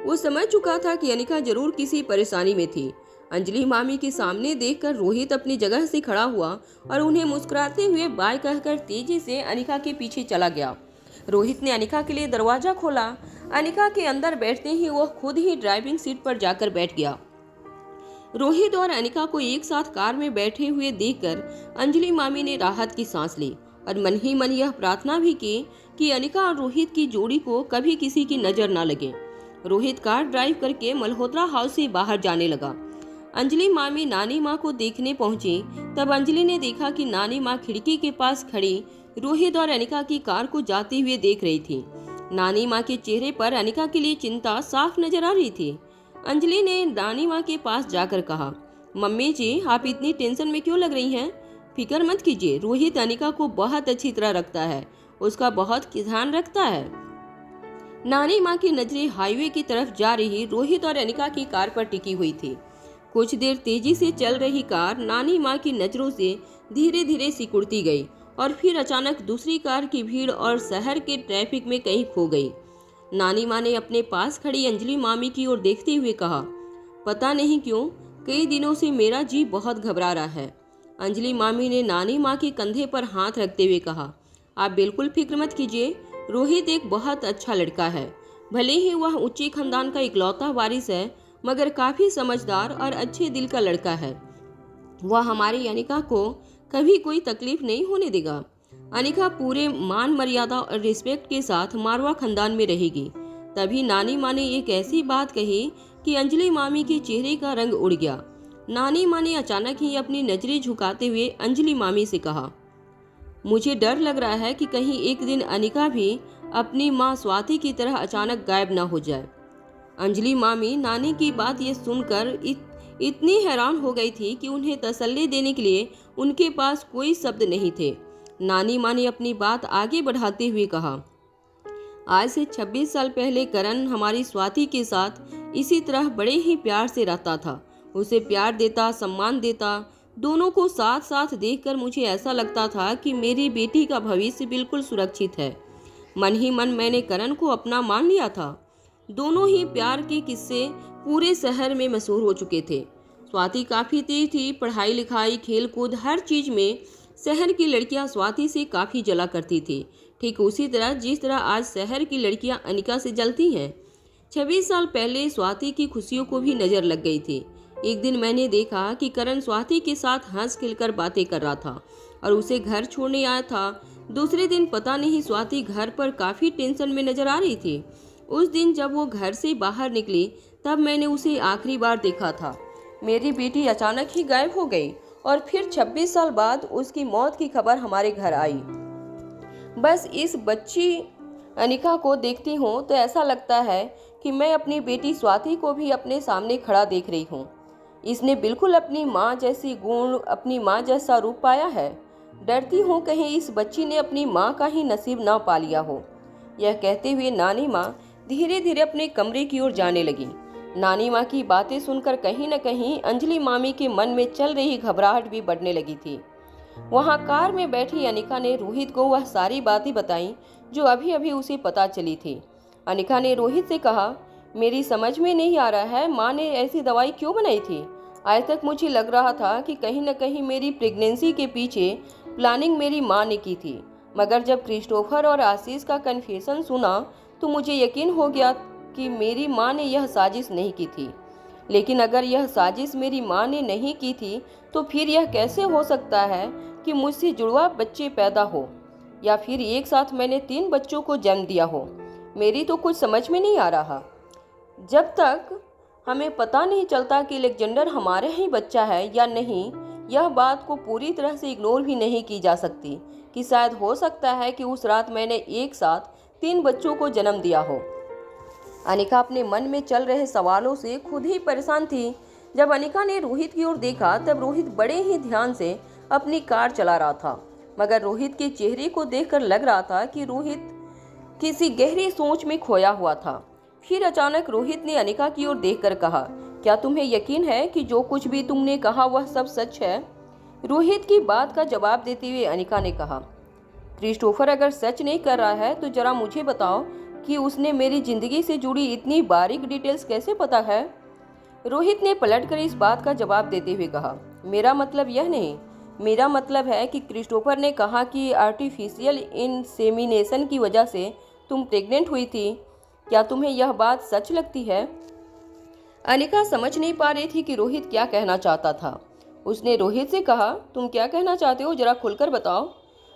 वो समझ चुका था कि अनिका जरूर किसी परेशानी में थी। अंजलि मामी के सामने देखकर रोहित अपनी जगह से खड़ा हुआ और उन्हें मुस्कुराते हुए बाय कहकर तेजी से अनिका के पीछे चला गया। रोहित ने अनिका के लिए दरवाजा खोला। अनिका के अंदर बैठते ही वह खुद ही ड्राइविंग सीट पर जाकर बैठ गया। रोहित और अनिका को एक साथ कार में बैठे हुए देखकर अंजलि मामी ने राहत की सांस ली और मन ही मन यह प्रार्थना भी की कि अनिका और रोहित की जोड़ी को कभी किसी की नजर ना लगे। रोहित कार ड्राइव करके मल्होत्रा हाउस से बाहर जाने लगा। अंजलि मामी नानी माँ को देखने पहुंची तब अंजलि ने देखा कि नानी माँ खिड़की के पास खड़ी रोहित और अनिका की कार को जाते हुए देख रही थी। नानी माँ के चेहरे पर अनिका के लिए चिंता साफ नजर आ रही थी। अंजलि ने नानी माँ के पास जाकर कहा, मम्मी जी आप इतनी टेंशन में क्यों लग रही हैं? फिक्र मत कीजिए, रोहित अनिका को बहुत अच्छी तरह रखता है, उसका बहुत ध्यान रखता है। नानी माँ की नजरें हाईवे की तरफ जा रही रोहित और अनिका की कार पर टिकी हुई थी। कुछ देर तेजी से चल रही कार नानी माँ की नजरों से धीरे धीरे सिकुड़ती गई और फिर अचानक दूसरी कार की भीड़ और शहर के ट्रैफिक में कहीं खो गई। नानी माँ ने अपने पास खड़ी अंजलि मामी की ओर देखते हुए कहा, पता नहीं क्यों कई दिनों से मेरा जी बहुत घबरा रहा है। अंजलि मामी ने नानी माँ के कंधे पर हाथ रखते हुए कहा, आप बिल्कुल फिक्र मत कीजिए, रोहित एक बहुत अच्छा लड़का है। भले ही वह उच्च खानदान का इकलौता वारिस है, मगर काफी समझदार और अच्छे दिल का लड़का है। वह हमारी अनिका को कभी कोई तकलीफ नहीं होने देगा। अनिका पूरे मान मर्यादा और रिस्पेक्ट के साथ मारवा खानदान में रहेगी। तभी नानी माँ ने एक ऐसी बात कही कि अंजलि मामी के चेहरे का रंग उड़ गया। नानी माँ ने अचानक ही अपनी नजरें झुकाते हुए अंजलि मामी से कहा, मुझे डर लग रहा है कि कहीं एक दिन अनिका भी अपनी माँ स्वाति की तरह अचानक गायब न हो जाए। अंजलि मामी नानी की बात ये सुनकर इतनी हैरान हो गई थी कि उन्हें तसल्ली देने के लिए उनके पास कोई शब्द नहीं थे। नानी माँ ने अपनी बात आगे बढ़ाते हुए कहा, आज से 26 साल पहले करण हमारी स्वाति के साथ इसी तरह बड़े ही प्यार से रहता था। उसे प्यार देता, सम्मान देता। दोनों को साथ साथ देखकर मुझे ऐसा लगता था कि मेरी बेटी का भविष्य बिल्कुल सुरक्षित है। मन ही मन मैंने करण को अपना मान लिया था। दोनों ही प्यार के किस्से पूरे शहर में मशहूर हो चुके थे। स्वाति काफ़ी तेज थी, पढ़ाई लिखाई खेल कूद हर चीज़ में शहर की लड़कियां स्वाति से काफ़ी जला करती थी। ठीक उसी तरह जिस तरह आज शहर की लड़कियां अनिका से जलती हैं। 26 साल पहले स्वाति की खुशियों को भी नज़र लग गई थी। एक दिन मैंने देखा कि करण स्वाति के साथ हंस खिलकर बातें कर रहा था और उसे घर छोड़ने आया था। दूसरे दिन पता नहीं स्वाति घर पर काफ़ी टेंशन में नज़र आ रही थी। उस दिन जब वो घर से बाहर निकली तब मैंने उसे आखिरी बार देखा था। मेरी बेटी अचानक ही गायब हो गई और फिर 26 साल बाद उसकी मौत की खबर हमारे घर आई। बस इस बच्ची अनिका को देखती हूँ तो ऐसा लगता है कि मैं अपनी बेटी स्वाति को भी अपने सामने खड़ा देख रही हूँ। इसने बिल्कुल अपनी माँ जैसी गुण, अपनी माँ जैसा रूप पाया है। डरती हूँ कहीं इस बच्ची ने अपनी माँ का ही नसीब ना पा लिया हो। यह कहते हुए नानी माँ धीरे धीरे अपने कमरे की ओर जाने लगी। नानी माँ की बातें सुनकर कहीं न कहीं अंजलि मामी के मन में चल रही घबराहट भी बढ़ने लगी थी। वहाँ कार में बैठी अनिका ने रोहित को वह सारी बातें बताईं जो अभी अभी उसे पता चली थी। अनिका ने रोहित से कहा, मेरी समझ में नहीं आ रहा है माँ ने ऐसी दवाई क्यों बनाई थी। आज तक मुझे लग रहा था कि कहीं न कहीं मेरी प्रेगनेंसी के पीछे प्लानिंग मेरी माँ ने की थी, मगर जब क्रिस्टोफर और आशीष का कन्फेशन सुना तो मुझे यकीन हो गया कि मेरी माँ ने यह साजिश नहीं की थी। लेकिन अगर यह साजिश मेरी माँ ने नहीं की थी तो फिर यह कैसे हो सकता है कि मुझसे जुड़वा बच्चे पैदा हो, या फिर एक साथ मैंने 3 बच्चों को जन्म दिया हो। मेरी तो कुछ समझ में नहीं आ रहा। जब तक हमें पता नहीं चलता कि अलेक्जेंडर हमारे ही बच्चा है या नहीं, यह बात को पूरी तरह से इग्नोर भी नहीं की जा सकती कि शायद हो सकता है कि उस रात मैंने एक साथ 3 बच्चों को जन्म दिया हो। अनिका अपने मन में चल रहे सवालों से खुद ही परेशान थी। जब अनिका ने रोहित की ओर देखा तब रोहित बड़े ही ध्यान से अपनी कार चला रहा था, मगर रोहित के चेहरे को देखकर लग रहा था कि रोहित किसी गहरी सोच में खोया हुआ था। फिर अचानक रोहित ने अनिका की ओर देखकर कहा, क्या तुम्हें यकीन है कि जो कुछ भी तुमने कहा वह सब सच है? रोहित की बात का जवाब देते हुए अनिका ने कहा, क्रिस्टोफर अगर सच नहीं कर रहा है तो जरा मुझे बताओ कि उसने मेरी जिंदगी से जुड़ी इतनी बारीक डिटेल्स कैसे पता है? रोहित ने पलटकर इस बात का जवाब देते हुए कहा, मेरा मतलब यह नहीं, मेरा मतलब है कि क्रिस्टोफर ने कहा कि आर्टिफिशियल इंसेमिनेशन की वजह से तुम प्रेग्नेंट हुई थी। क्या तुम्हें यह बात सच लगती है? अनिका समझ नहीं पा रही थी कि रोहित क्या कहना चाहता था। उसने रोहित से कहा, तुम क्या कहना चाहते हो, जरा खुलकर बताओ।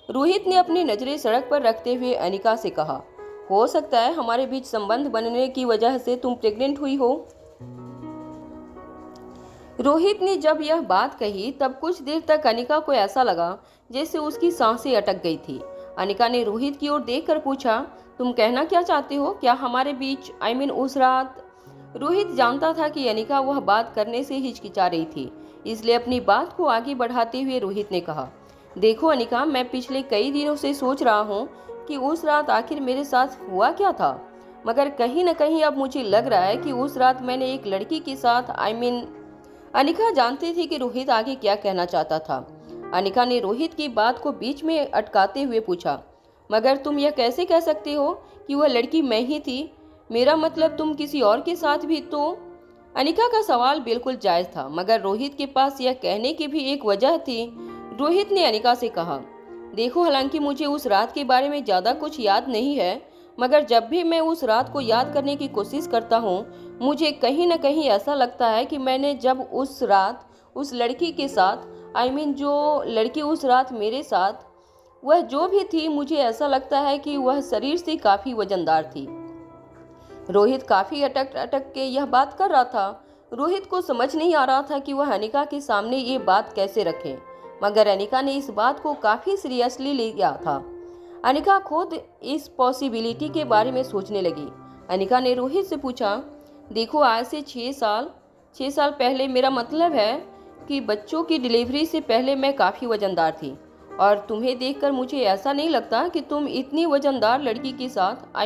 रोहित ने अपनी नज़रें सड़क पर रखते हुए अनिका से कहा, हो सकता है हमारे बीच संबंध बनने की वजह से तुम प्रेग्नेंट हुई हो। रोहित ने जब यह बात कही तब कुछ देर तक अनिका को ऐसा लगा जैसे उसकी सांसें अटक गई थी। अनिका ने रोहित की ओर देखकर पूछा, तुम कहना क्या चाहते हो? क्या हमारे बीच उस रात? रोहित जानता था कि अनिका वह बात करने से हिचकिचा रही थी, इसलिए अपनी बात को आगे बढ़ाते हुए रोहित ने कहा, देखो अनिका, मैं पिछले कई दिनों से सोच रहा हूँ कि उस रात आखिर मेरे साथ हुआ क्या था। मगर कहीं न कहीं अब मुझे लग रहा है कि उस रात मैंने एक लड़की के साथ अनिका जानती थी कि रोहित आगे क्या कहना चाहता था। अनिका ने रोहित की बात को बीच में अटकाते हुए पूछा, मगर तुम यह कैसे कह सकते हो कि वह लड़की मैं ही थी? मेरा मतलब तुम किसी और के साथ भी तो? अनिका का सवाल बिल्कुल जायज था, मगर रोहित के पास यह कहने की भी एक वजह थी। रोहित ने अनिका से कहा, देखो, हालांकि मुझे उस रात के बारे में ज़्यादा कुछ याद नहीं है, मगर जब भी मैं उस रात को याद करने की कोशिश करता हूँ, मुझे कहीं न कहीं ऐसा लगता है कि मैंने जब उस रात उस लड़की के साथ जो लड़की उस रात मेरे साथ, वह जो भी थी, मुझे ऐसा लगता है कि वह शरीर से काफ़ी वजनदार थी। रोहित काफ़ी अटक अटक के यह बात कर रहा था। रोहित को समझ नहीं आ रहा था कि वह अनिका के सामने ये बात कैसे रखे, मगर अनिका ने इस बात को काफ़ी सीरियसली लिया था। अनिका खुद इस पॉसिबिलिटी के बारे में सोचने लगी। अनिका ने रोहित से पूछा, देखो, आज से 6 साल पहले, मेरा मतलब है कि बच्चों की डिलीवरी से पहले मैं काफ़ी वजनदार थी, और तुम्हें देखकर मुझे ऐसा नहीं लगता कि तुम इतनी वजनदार लड़की के साथ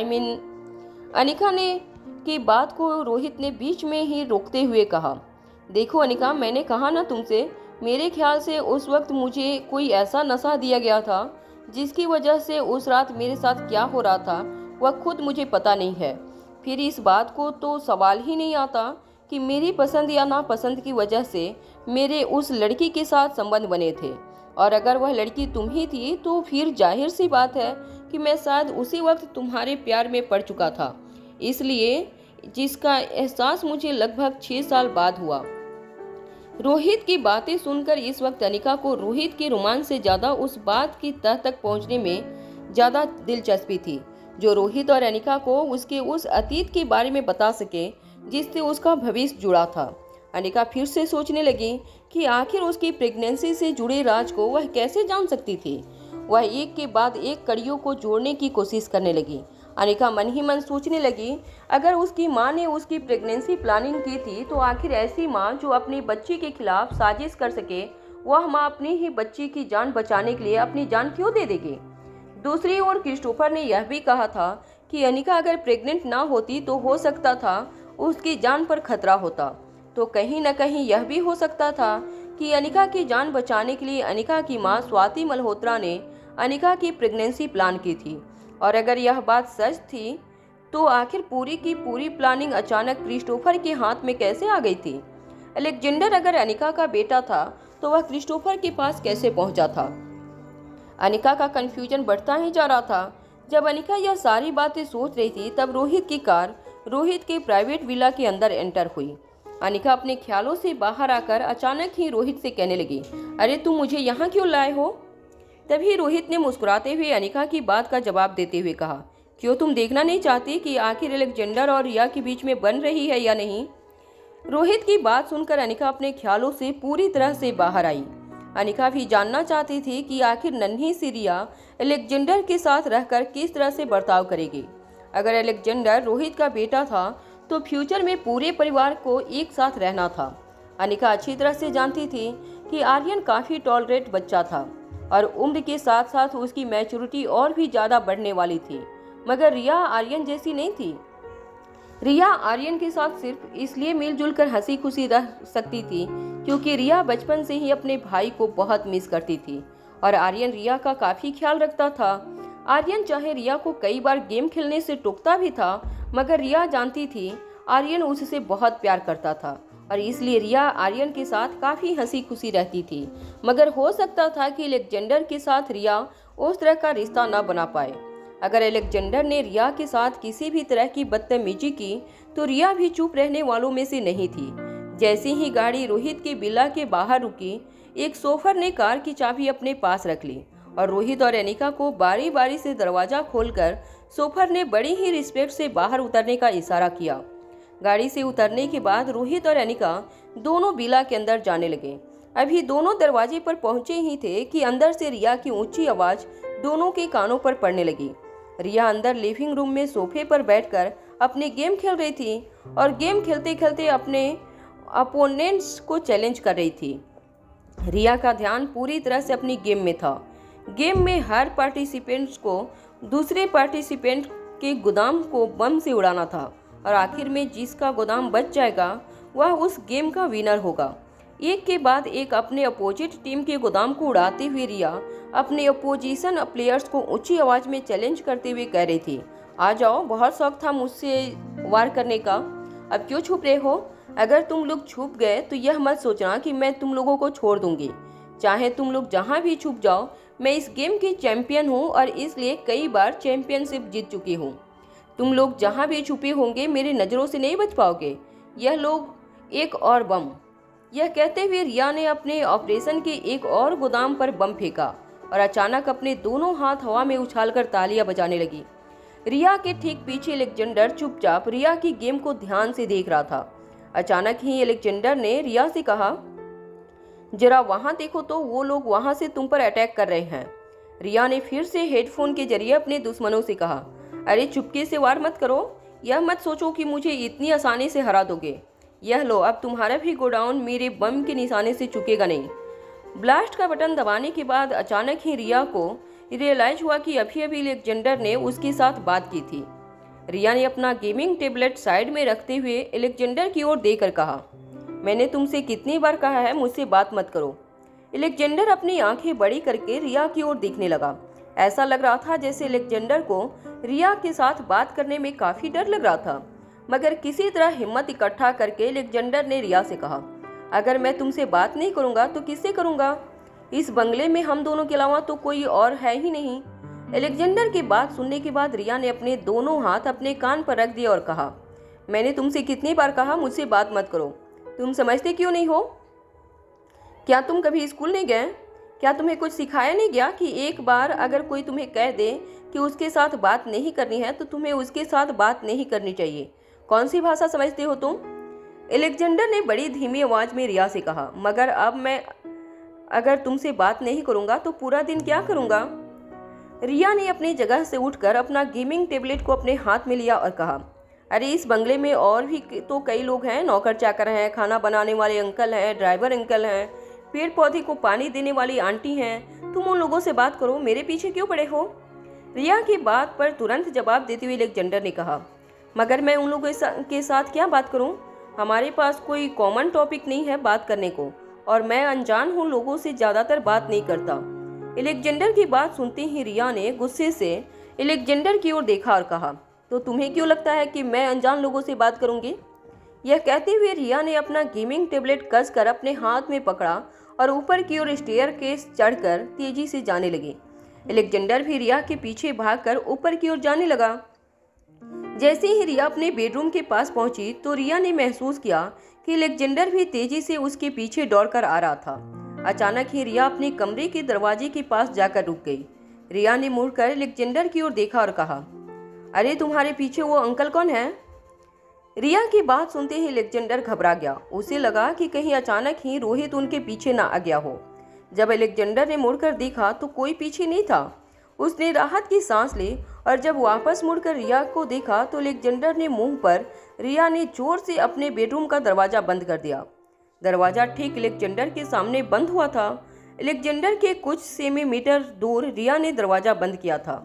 अनिका ने की बात को रोहित ने बीच में ही रोकते हुए कहा, देखो अनिका, मैंने कहा ना तुमसे, मेरे ख्याल से उस वक्त मुझे कोई ऐसा नशा दिया गया था जिसकी वजह से उस रात मेरे साथ क्या हो रहा था वह खुद मुझे पता नहीं है। फिर इस बात को तो सवाल ही नहीं आता कि मेरी पसंद या नापसंद की वजह से मेरे उस लड़की के साथ संबंध बने थे, और अगर वह लड़की तुम ही थी तो फिर जाहिर सी बात है कि मैं शायद उसी वक्त तुम्हारे प्यार में पड़ चुका था, इसलिए जिसका एहसास मुझे लगभग 6 साल बाद हुआ। रोहित की बातें सुनकर इस वक्त अनिका को रोहित के रोमांच से ज़्यादा उस बात की तह तक पहुंचने में ज़्यादा दिलचस्पी थी जो रोहित और अनिका को उसके उस अतीत के बारे में बता सके जिससे उसका भविष्य जुड़ा था। अनिका फिर से सोचने लगी कि आखिर उसकी प्रेगनेंसी से जुड़े राज को वह कैसे जान सकती थी। वह एक के बाद एक कड़ियों को जोड़ने की कोशिश करने लगी। अनिका मन ही मन सोचने लगी, अगर उसकी मां ने उसकी प्रेगनेंसी प्लानिंग की थी तो आखिर ऐसी मां जो अपनी बच्ची के खिलाफ साजिश कर सके, वह मां अपनी ही बच्ची की जान बचाने के लिए अपनी जान क्यों दे देगी। दूसरी ओर क्रिस्टोफर ने यह भी कहा था कि अनिका अगर प्रेग्नेंट ना होती तो हो सकता था उसकी जान पर खतरा होता, तो कहीं न कहीं यह भी हो सकता था कि अनिका की जान बचाने के लिए अनिका की मां स्वाति मल्होत्रा ने अनिका की प्रेगनेंसी प्लान की थी। और अगर यह बात सच थी तो आखिर पूरी की पूरी प्लानिंग अचानक क्रिस्टोफर के हाथ में कैसे आ गई थी। अलेक्जेंडर अगर अनिका का बेटा था तो वह क्रिस्टोफर के पास कैसे पहुंचा था। अनिका का कंफ्यूजन बढ़ता ही जा रहा था। जब अनिका यह सारी बातें सोच रही थी तब रोहित की कार रोहित के प्राइवेट विला के अंदर एंटर हुई। अनिका अपने ख्यालों से बाहर आकर अचानक ही रोहित से कहने लगी, अरे तुम मुझे यहाँ क्यों लाए हो। तभी रोहित ने मुस्कुराते हुए अनिका की बात का जवाब देते हुए कहा, क्यों तुम देखना नहीं चाहती कि आखिर अलेक्जेंडर और रिया के बीच में बन रही है या नहीं। रोहित की बात सुनकर अनिका अपने ख्यालों से पूरी तरह से बाहर आई। अनिका भी जानना चाहती थी कि आखिर नन्ही सी रिया अलेक्जेंडर के साथ रहकर किस तरह से बर्ताव करेगी। अगर अलेक्जेंडर रोहित का बेटा था तो फ्यूचर में पूरे परिवार को एक साथ रहना था। अनिका अच्छी तरह से जानती थी कि आर्यन काफ़ी टॉलरेट बच्चा था और उम्र के साथ साथ उसकी मैच्योरिटी और भी ज़्यादा बढ़ने वाली थी, मगर रिया आर्यन जैसी नहीं थी। रिया आर्यन के साथ सिर्फ इसलिए मिलजुल कर हंसी खुशी रह सकती थी क्योंकि रिया बचपन से ही अपने भाई को बहुत मिस करती थी और आर्यन रिया का काफ़ी ख्याल रखता था। आर्यन चाहे रिया को कई बार गेम खेलने से टोकता भी था, मगर रिया जानती थी आर्यन उससे बहुत प्यार करता था और इसलिए रिया आर्यन के साथ काफ़ी हंसी खुशी रहती थी। मगर हो सकता था कि अलेक्जेंडर के साथ रिया उस तरह का रिश्ता न बना पाए। अगर अलेक्जेंडर ने रिया के साथ किसी भी तरह की बदतमीजी की तो रिया भी चुप रहने वालों में से नहीं थी। जैसे ही गाड़ी रोहित के विला के बाहर रुकी, एक शोफर ने कार की चाबी अपने पास रख ली और रोहित और अनिका को बारी बारी से दरवाज़ा खोलकर शोफर ने बड़ी ही रिस्पेक्ट से बाहर उतरने का इशारा किया। गाड़ी से उतरने के बाद रोहित और अनिका दोनों विला के अंदर जाने लगे। अभी दोनों दरवाजे पर पहुंचे ही थे कि अंदर से रिया की ऊंची आवाज़ दोनों के कानों पर पड़ने लगी। रिया अंदर लिविंग रूम में सोफे पर बैठकर अपनी गेम खेल रही थी और गेम खेलते खेलते अपने अपोनेंट्स को चैलेंज कर रही थी। रिया का ध्यान पूरी तरह से अपनी गेम में था। गेम में हर पार्टिसिपेंट्स को दूसरे पार्टिसिपेंट के गोदाम को बम से उड़ाना था और आखिर में जिसका गोदाम बच जाएगा वह उस गेम का विनर होगा। एक के बाद एक अपने अपोजिट टीम के गोदाम को उड़ाते हुए रिया अपने अपोजिशन प्लेयर्स को ऊंची आवाज में चैलेंज करते हुए कह रही थी, आ जाओ, बहुत शौक था मुझसे वार करने का, अब क्यों छुप रहे हो? अगर तुम लोग छुप गए तो यह मत सोचना कि मैं तुम लोगों को छोड़ दूंगी। चाहे तुम लोग जहां भी छुप जाओ, मैं इस गेम की चैंपियन हूं और इसलिए कई बार चैंपियनशिप जीत चुकी हूं। तुम लोग जहां भी छुपे होंगे मेरी नज़रों से नहीं बच पाओगे। यह लोग एक और बम। यह कहते हुए रिया ने अपने ऑपरेशन के एक और गोदाम पर बम फेंका और अचानक अपने दोनों हाथ हवा में उछालकर तालियां बजाने लगी। रिया के ठीक पीछे अलेक्जेंडर चुपचाप रिया की गेम को ध्यान से देख रहा था। अचानक ही अलेक्जेंडर ने रिया से कहा, जरा वहां देखो तो, वो लोग वहां से तुम पर अटैक कर रहे हैं। रिया ने फिर से हेडफोन के जरिए अपने दुश्मनों से कहा, अरे चुपके से वार मत करो, यह मत सोचो कि मुझे इतनी आसानी से हरा दोगे। यह लो, अब तुम्हारा भी गोडाउन मेरे बम के निशाने से चुकेगा नहीं। ब्लास्ट का बटन दबाने के बाद अचानक ही रिया को रियलाइज हुआ कि अभी अभी अलेक्जेंडर ने उसके साथ बात की थी। रिया ने अपना गेमिंग टेबलेट साइड में रखते हुए अलेक्जेंडर की ओर देखकर कहा, मैंने तुमसे कितनी बार कहा है मुझसे बात मत करो। अलेक्जेंडर अपनी आंखें बड़ी करके रिया की ओर देखने लगा। ऐसा लग रहा था जैसे अलेक्जेंडर को रिया के साथ बात करने में काफी डर लग रहा था, मगर किसी तरह हिम्मत इकट्ठा करके अलेक्जेंडर ने रिया से कहा, अगर मैं तुमसे बात नहीं करूंगा तो किससे करूंगा? इस बंगले में हम दोनों के अलावा तो कोई और है ही नहीं। अलेक्जेंडर की बात सुनने के बाद रिया ने अपने दोनों हाथ अपने कान पर रख दिए और कहा, मैंने तुमसे कितनी बार कहा मुझसे बात मत करो, तुम समझते क्यों नहीं हो? क्या तुम कभी स्कूल नहीं गए? क्या तुम्हें कुछ सिखाया नहीं गया कि एक बार अगर कोई तुम्हें कह दे कि उसके साथ बात नहीं करनी है तो तुम्हें उसके साथ बात नहीं करनी चाहिए? कौन सी भाषा समझते हो तुम? अलेक्जेंडर ने बड़ी धीमी आवाज में रिया से कहा, मगर अब मैं अगर तुमसे बात नहीं करूंगा तो पूरा दिन क्या करूंगा? रिया ने अपनी जगह से उठकर अपना गेमिंग टेबलेट को अपने हाथ में लिया और कहा, अरे इस बंगले में और भी तो कई लोग हैं, नौकर चाकर हैं, खाना बनाने वाले अंकल हैं, ड्राइवर अंकल हैं, पेड़ पौधे को पानी देने वाली आंटी हैं, तुम उन लोगों से बात करो, मेरे पीछे क्यों पड़े हो? रिया की बात पर तुरंत जवाब देते हुए अलेक्जेंडर ने कहा, मगर मैं उन लोगों के साथ क्या बात करूं? हमारे पास कोई कॉमन टॉपिक नहीं है बात करने को और मैं अनजान हूं, लोगों से ज़्यादातर बात नहीं करता। अलेक्जेंडर की बात सुनते ही रिया ने गुस्से से अलेक्जेंडर की ओर देखा और कहा, तो तुम्हें क्यों लगता है कि मैं अनजान लोगों से बात करूंगी? यह कहते हुए रिया ने अपना गेमिंग टेबलेट कसकर अपने हाथ में पकड़ा और ऊपर की ओर स्टेयरकेस चढ़कर तेजी से जाने लगी। अलेक्जेंडर भी रिया के पीछे भागकर ऊपर की ओर जाने लगा। जैसे ही रिया अपने बेडरूम के पास पहुंची तो रिया ने महसूस किया कि अलेक्जेंडर भी तेजी से उसके पीछे दौड़कर आ रहा था। अचानक ही रिया अपने कमरे के दरवाजे के पास जाकर रुक गई। रिया ने मुड़कर अलेक्जेंडर की ओर देखा और कहा, अरे तुम्हारे पीछे वो अंकल कौन है? रिया की बात सुनते ही अलेक्जेंडर घबरा गया। उसे लगा कि कहीं अचानक ही रोहित उनके पीछे ना आ गया हो। जब अलेक्जेंडर ने मुड़कर देखा तो कोई पीछे नहीं था। उसने राहत की सांस ली और जब वापस मुड़कर रिया को देखा तो अलेक्जेंडर ने मुंह पर रिया ने जोर से अपने बेडरूम का दरवाजा बंद कर दिया। दरवाजा ठीक अलेक्जेंडर के सामने बंद हुआ था। अलेक्जेंडर के कुछ सेंटीमीटर दूर रिया ने दरवाजा बंद किया था।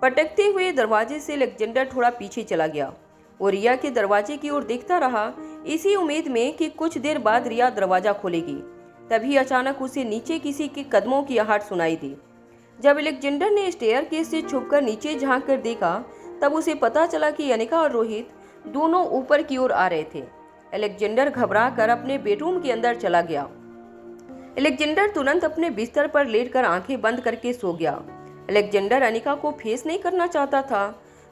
पटकते हुए दरवाजे से अलेक्जेंडर थोड़ा पीछे चला गया। वो रिया के दरवाजे की ओर देखता रहा, इसी उम्मीद में कि कुछ देर बाद रिया दरवाजा खोलेगी। तभी अचानक उसे नीचे किसी के कदमों की आहट सुनाई दी। जब अलेक्जेंडर ने स्टेयरकेस से छुपकर नीचे झांक कर देखा तब उसे पता चला कि अनिका और रोहित दोनों ऊपर की ओर आ रहे थे। अलेक्जेंडर घबरा कर अपने बेडरूम के अंदर चला गया। अलेक्जेंडर तुरंत अपने बिस्तर पर लेटकर आंखें बंद करके सो गया। अलेक्जेंडर अनिका को फेस नहीं करना चाहता था।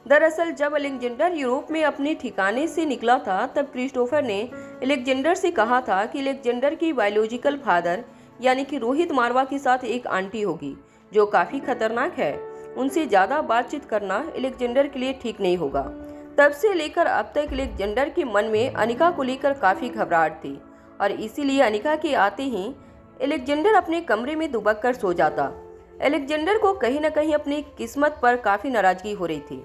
दरअसल जब अलेक्जेंडर यूरोप में अपने ठिकाने से निकला था तब क्रिस्टोफर ने अलेक्जेंडर से कहा था कि अलेक्जेंडर की बायोलॉजिकल फादर यानी कि रोहित मारवा के साथ एक आंटी होगी जो काफ़ी खतरनाक है। उनसे ज़्यादा बातचीत करना अलेक्जेंडर के लिए ठीक नहीं होगा। तब से लेकर अब तक अलेक्जेंडर के मन में अनिका को लेकर काफ़ी घबराहट थी और इसीलिए अनिका के आते ही अलेक्जेंडर अपने कमरे में दुबक कर सो जाता। अलेक्जेंडर को कहीं न कहीं अपनी किस्मत पर काफी नाराजगी हो रही थी।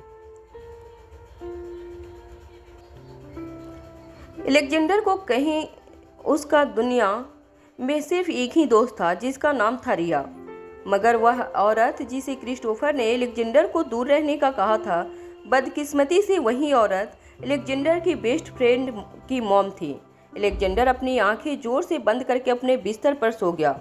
अलेक्जेंडर को कहीं उसका दुनिया में सिर्फ एक ही दोस्त था जिसका नाम था रिया, मगर वह औरत जिसे क्रिस्टोफर ने अलेक्जेंडर को दूर रहने का कहा था, बदकिस्मती से वही औरत अलेक्जेंडर की बेस्ट फ्रेंड की मॉम थी। अलेक्जेंडर अपनी आंखें जोर से बंद करके अपने बिस्तर पर सो गया।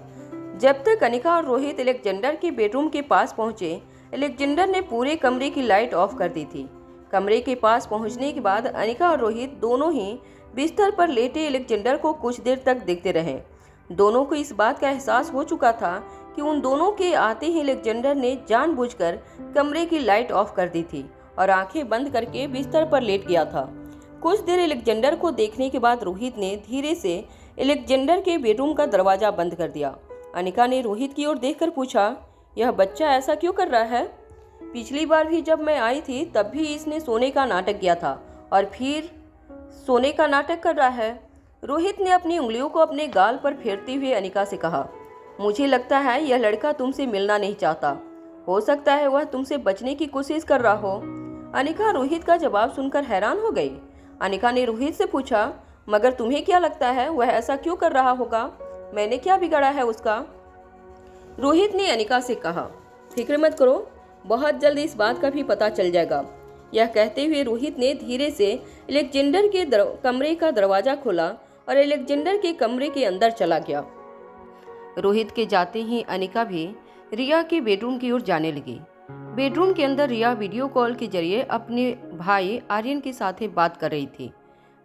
जब तक अनिका और रोहित अलेक्जेंडर के बेडरूम के पास पहुंचे, अलेक्जेंडर ने पूरे कमरे की लाइट ऑफ कर दी थी। कमरे के पास पहुंचने के बाद अनिका और रोहित दोनों ही बिस्तर पर लेटे अलेक्जेंडर को कुछ देर तक देखते रहे। दोनों को इस बात का एहसास हो चुका था कि उन दोनों के आते ही अलेक्जेंडर ने जानबूझकर कमरे की लाइट ऑफ कर दी थी और आंखें बंद करके बिस्तर पर लेट गया था। कुछ देर अलेक्जेंडर को देखने के बाद रोहित ने धीरे से अलेक्जेंडर के बेडरूम का दरवाजा बंद कर दिया। अनिका ने रोहित की ओर देखकर पूछा, यह बच्चा ऐसा क्यों कर रहा है? पिछली बार भी जब मैं आई थी तब भी इसने सोने का नाटक किया था और फिर सोने का नाटक कर रहा है। रोहित ने अपनी उंगलियों को अपने गाल पर फेरते हुए अनिका से कहा, मुझे लगता है यह लड़का तुमसे मिलना नहीं चाहता। हो सकता है वह तुमसे बचने की कोशिश कर रहा हो। अनिका रोहित का जवाब सुनकर हैरान हो गई। अनिका ने रोहित से पूछा, मगर तुम्हें क्या लगता है वह ऐसा क्यों कर रहा होगा? मैंने क्या बिगाड़ा है उसका? रोहित ने अनिका से कहा, फिक्र मत करो, बहुत जल्द इस बात का भी पता चल जाएगा। यह कहते हुए रोहित ने धीरे से अलेक्जेंडर के कमरे का दरवाजा खोला और अलेक्जेंडर के कमरे के अंदर चला गया। रोहित के जाते ही अनिका भी रिया के बेडरूम की ओर जाने लगी। बेडरूम के अंदर रिया वीडियो कॉल के जरिए अपने भाई आर्यन के साथ बात कर रही थी।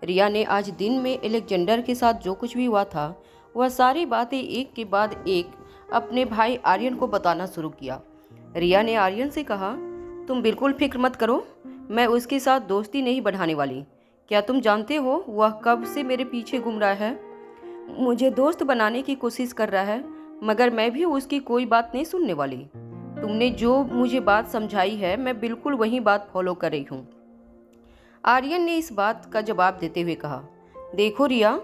रिया ने आज दिन में अलेक्जेंडर के साथ जो कुछ भी हुआ था वह सारी बातें एक के बाद एक अपने भाई आर्यन को बताना शुरू किया। रिया ने आर्यन से कहा, तुम बिल्कुल फिक्र मत करो, मैं उसके साथ दोस्ती नहीं बढ़ाने वाली। क्या तुम जानते हो वह कब से मेरे पीछे घूम रहा है? मुझे दोस्त बनाने की कोशिश कर रहा है, मगर मैं भी उसकी कोई बात नहीं सुनने वाली। तुमने जो मुझे बात समझाई है मैं बिल्कुल वही बात फॉलो कर रही हूँ। आर्यन ने इस बात का जवाब देते हुए कहा, देखो रिया,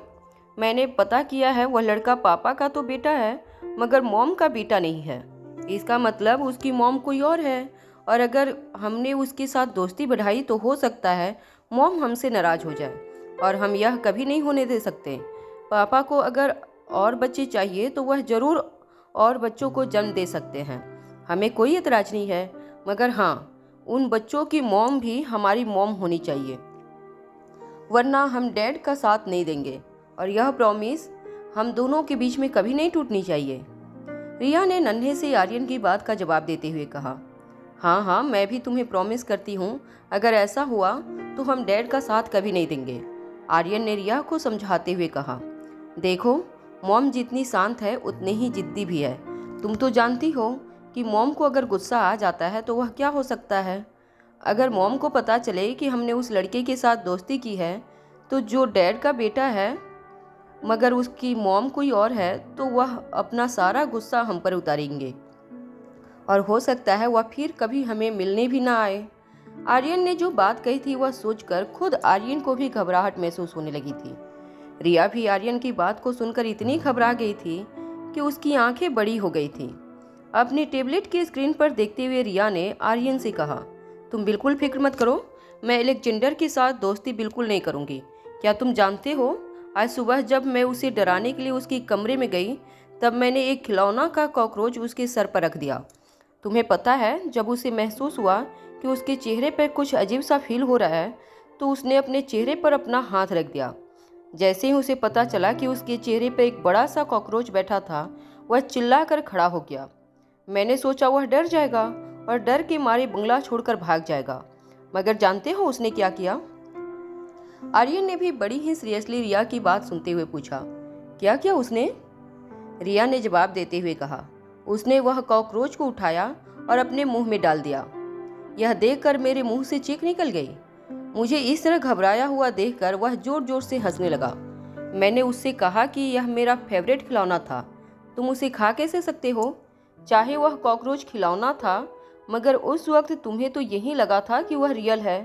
मैंने पता किया है वह लड़का पापा का तो बेटा है मगर मॉम का बेटा नहीं है। इसका मतलब उसकी मॉम कोई और है और अगर हमने उसके साथ दोस्ती बढ़ाई तो हो सकता है मॉम हमसे नाराज हो जाए और हम यह कभी नहीं होने दे सकते। पापा को अगर और बच्चे चाहिए तो वह ज़रूर और बच्चों को जन्म दे सकते हैं, हमें कोई एतराज़ नहीं है, मगर हाँ, उन बच्चों की मॉम भी हमारी मॉम होनी चाहिए, वरना हम डैड का साथ नहीं देंगे और यह प्रॉमिस हम दोनों के बीच में कभी नहीं टूटनी चाहिए। रिया ने नन्हे से आर्यन की बात का जवाब देते हुए कहा, हाँ हाँ, मैं भी तुम्हें प्रॉमिस करती हूँ, अगर ऐसा हुआ तो हम डैड का साथ कभी नहीं देंगे। आर्यन ने रिया को समझाते हुए कहा, देखो, मॉम जितनी शांत है उतनी ही जिद्दी भी है। तुम तो जानती हो कि मॉम को अगर गुस्सा आ जाता है तो वह क्या हो सकता है। अगर मॉम को पता चले कि हमने उस लड़के के साथ दोस्ती की है तो जो डैड का बेटा है मगर उसकी मॉम कोई और है तो वह अपना सारा गुस्सा हम पर उतारेंगे और हो सकता है वह फिर कभी हमें मिलने भी ना आए। आर्यन ने जो बात कही थी वह सोचकर खुद आर्यन को भी घबराहट महसूस होने लगी थी। रिया भी आर्यन की बात को सुनकर इतनी घबरा गई थी कि उसकी आंखें बड़ी हो गई थी। अपनी टेबलेट की स्क्रीन पर देखते हुए रिया ने आर्यन से कहा, तुम बिल्कुल फिक्र मत करो, मैं अलेक्जेंडर के साथ दोस्ती बिल्कुल नहीं करूंगी। क्या तुम जानते हो, आज सुबह जब मैं उसे डराने के लिए उसके कमरे में गई तब मैंने एक खिलौना का कॉकरोच उसके सर पर रख दिया। तुम्हें पता है, जब उसे महसूस हुआ कि उसके चेहरे पर कुछ अजीब सा फील हो रहा है तो उसने अपने चेहरे पर अपना हाथ रख दिया। जैसे ही उसे पता चला कि उसके चेहरे पर एक बड़ा सा कॉकरोच बैठा था, वह चिल्ला कर खड़ा हो गया। मैंने सोचा वह डर जाएगा और डर के मारे बंगला छोड़कर भाग जाएगा, मगर जानते हो उसने क्या किया? आर्यन ने भी बड़ी ही सीरियसली रिया की बात सुनते हुए पूछा, क्या किया उसने? रिया ने जवाब देते हुए कहा, उसने वह कॉकरोच को उठाया और अपने मुंह में डाल दिया। यह देखकर मेरे मुंह से चीख निकल गई। मुझे इस तरह घबराया हुआ देखकर वह जोर जोर से हंसने लगा। मैंने उससे कहा कि यह मेरा फेवरेट खिलौना था, तुम उसे खा कैसे सकते हो? चाहे वह कॉकरोच खिलौना था मगर उस वक्त तुम्हें तो यही लगा था कि वह रियल है।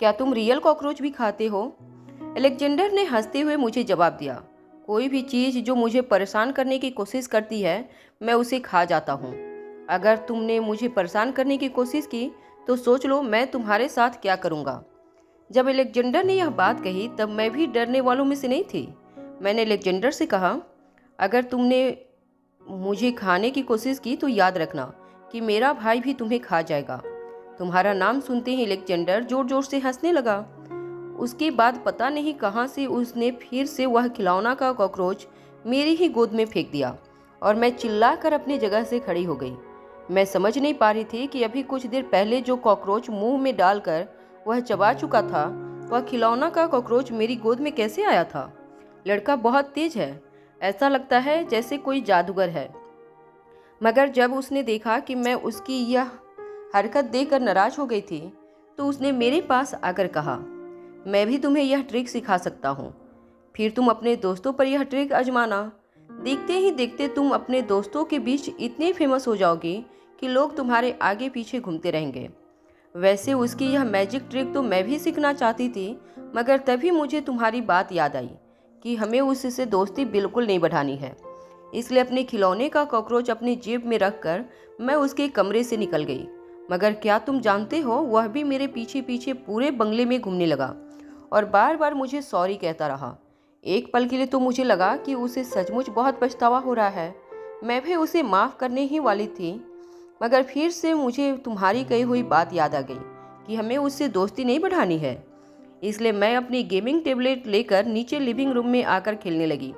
क्या तुम रियल कॉकरोच भी खाते हो? अलेक्जेंडर ने हंसते हुए मुझे जवाब दिया, कोई भी चीज़ जो मुझे परेशान करने की कोशिश करती है मैं उसे खा जाता हूँ। अगर तुमने मुझे परेशान करने की कोशिश की तो सोच लो मैं तुम्हारे साथ क्या करूँगा। जब अलेक्जेंडर ने यह बात कही तब मैं भी डरने वालों में से नहीं थी। मैंने अलेक्जेंडर से कहा, अगर तुमने मुझे खाने की कोशिश की तो याद रखना कि मेरा भाई भी तुम्हें खा जाएगा। तुम्हारा नाम सुनते ही अलेक्जेंडर जोर जोर से हंसने लगा। उसके बाद पता नहीं कहां से उसने फिर से वह खिलौना का कॉकरोच मेरी ही गोद में फेंक दिया और मैं चिल्लाकर अपनी जगह से खड़ी हो गई। मैं समझ नहीं पा रही थी कि अभी कुछ देर पहले जो कॉकरोच मुंह में डालकर वह चबा चुका था, वह खिलौना का कॉकरोच मेरी गोद में कैसे आया था। लड़का बहुत तेज है, ऐसा लगता है जैसे कोई जादूगर है। मगर जब उसने देखा कि मैं उसकी यह हरकत देखकर नाराज हो गई थी तो उसने मेरे पास आकर कहा, मैं भी तुम्हें यह ट्रिक सिखा सकता हूँ, फिर तुम अपने दोस्तों पर यह ट्रिक आजमाना। देखते ही देखते तुम अपने दोस्तों के बीच इतने फेमस हो जाओगे कि लोग तुम्हारे आगे पीछे घूमते रहेंगे। वैसे उसकी यह मैजिक ट्रिक तो मैं भी सीखना चाहती थी, मगर तभी मुझे तुम्हारी बात याद आई कि हमें उससे दोस्ती बिल्कुल नहीं बढ़ानी है। इसलिए अपने खिलौने का कॉकरोच अपनी जेब में रखकर मैं उसके कमरे से निकल गई। मगर क्या तुम जानते हो, वह भी मेरे पीछे पीछे पूरे बंगले में घूमने लगा और बार बार मुझे सॉरी कहता रहा। एक पल के लिए तो मुझे लगा कि उसे सचमुच बहुत पछतावा हो रहा है। मैं भी उसे माफ़ करने ही वाली थी, मगर फिर से मुझे तुम्हारी कही हुई बात याद आ गई कि हमें उससे दोस्ती नहीं बढ़ानी है। इसलिए मैं अपनी गेमिंग टेबलेट लेकर नीचे लिविंग रूम में आकर खेलने लगी,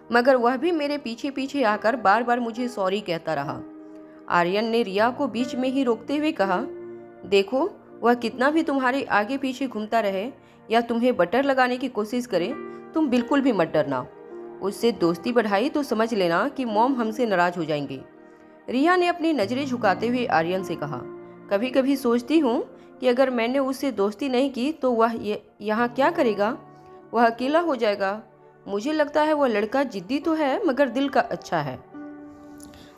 मगर वह भी मेरे पीछे पीछे आकर बार बार मुझे सॉरी कहता रहा। आर्यन ने रिया को बीच में ही रोकते हुए कहा, देखो, वह कितना भी तुम्हारे आगे पीछे घूमता रहे या तुम्हें बटर लगाने की कोशिश करे, तुम बिल्कुल भी मत डरना। उससे दोस्ती बढ़ाई तो समझ लेना कि मॉम हमसे नाराज हो जाएंगी। रिया ने अपनी नज़रें झुकाते हुए आर्यन से कहा, कभी कभी सोचती हूँ कि अगर मैंने उससे दोस्ती नहीं की तो वह यहाँ क्या करेगा। वह अकेला हो जाएगा। मुझे लगता है वह लड़का जिद्दी तो है मगर दिल का अच्छा है।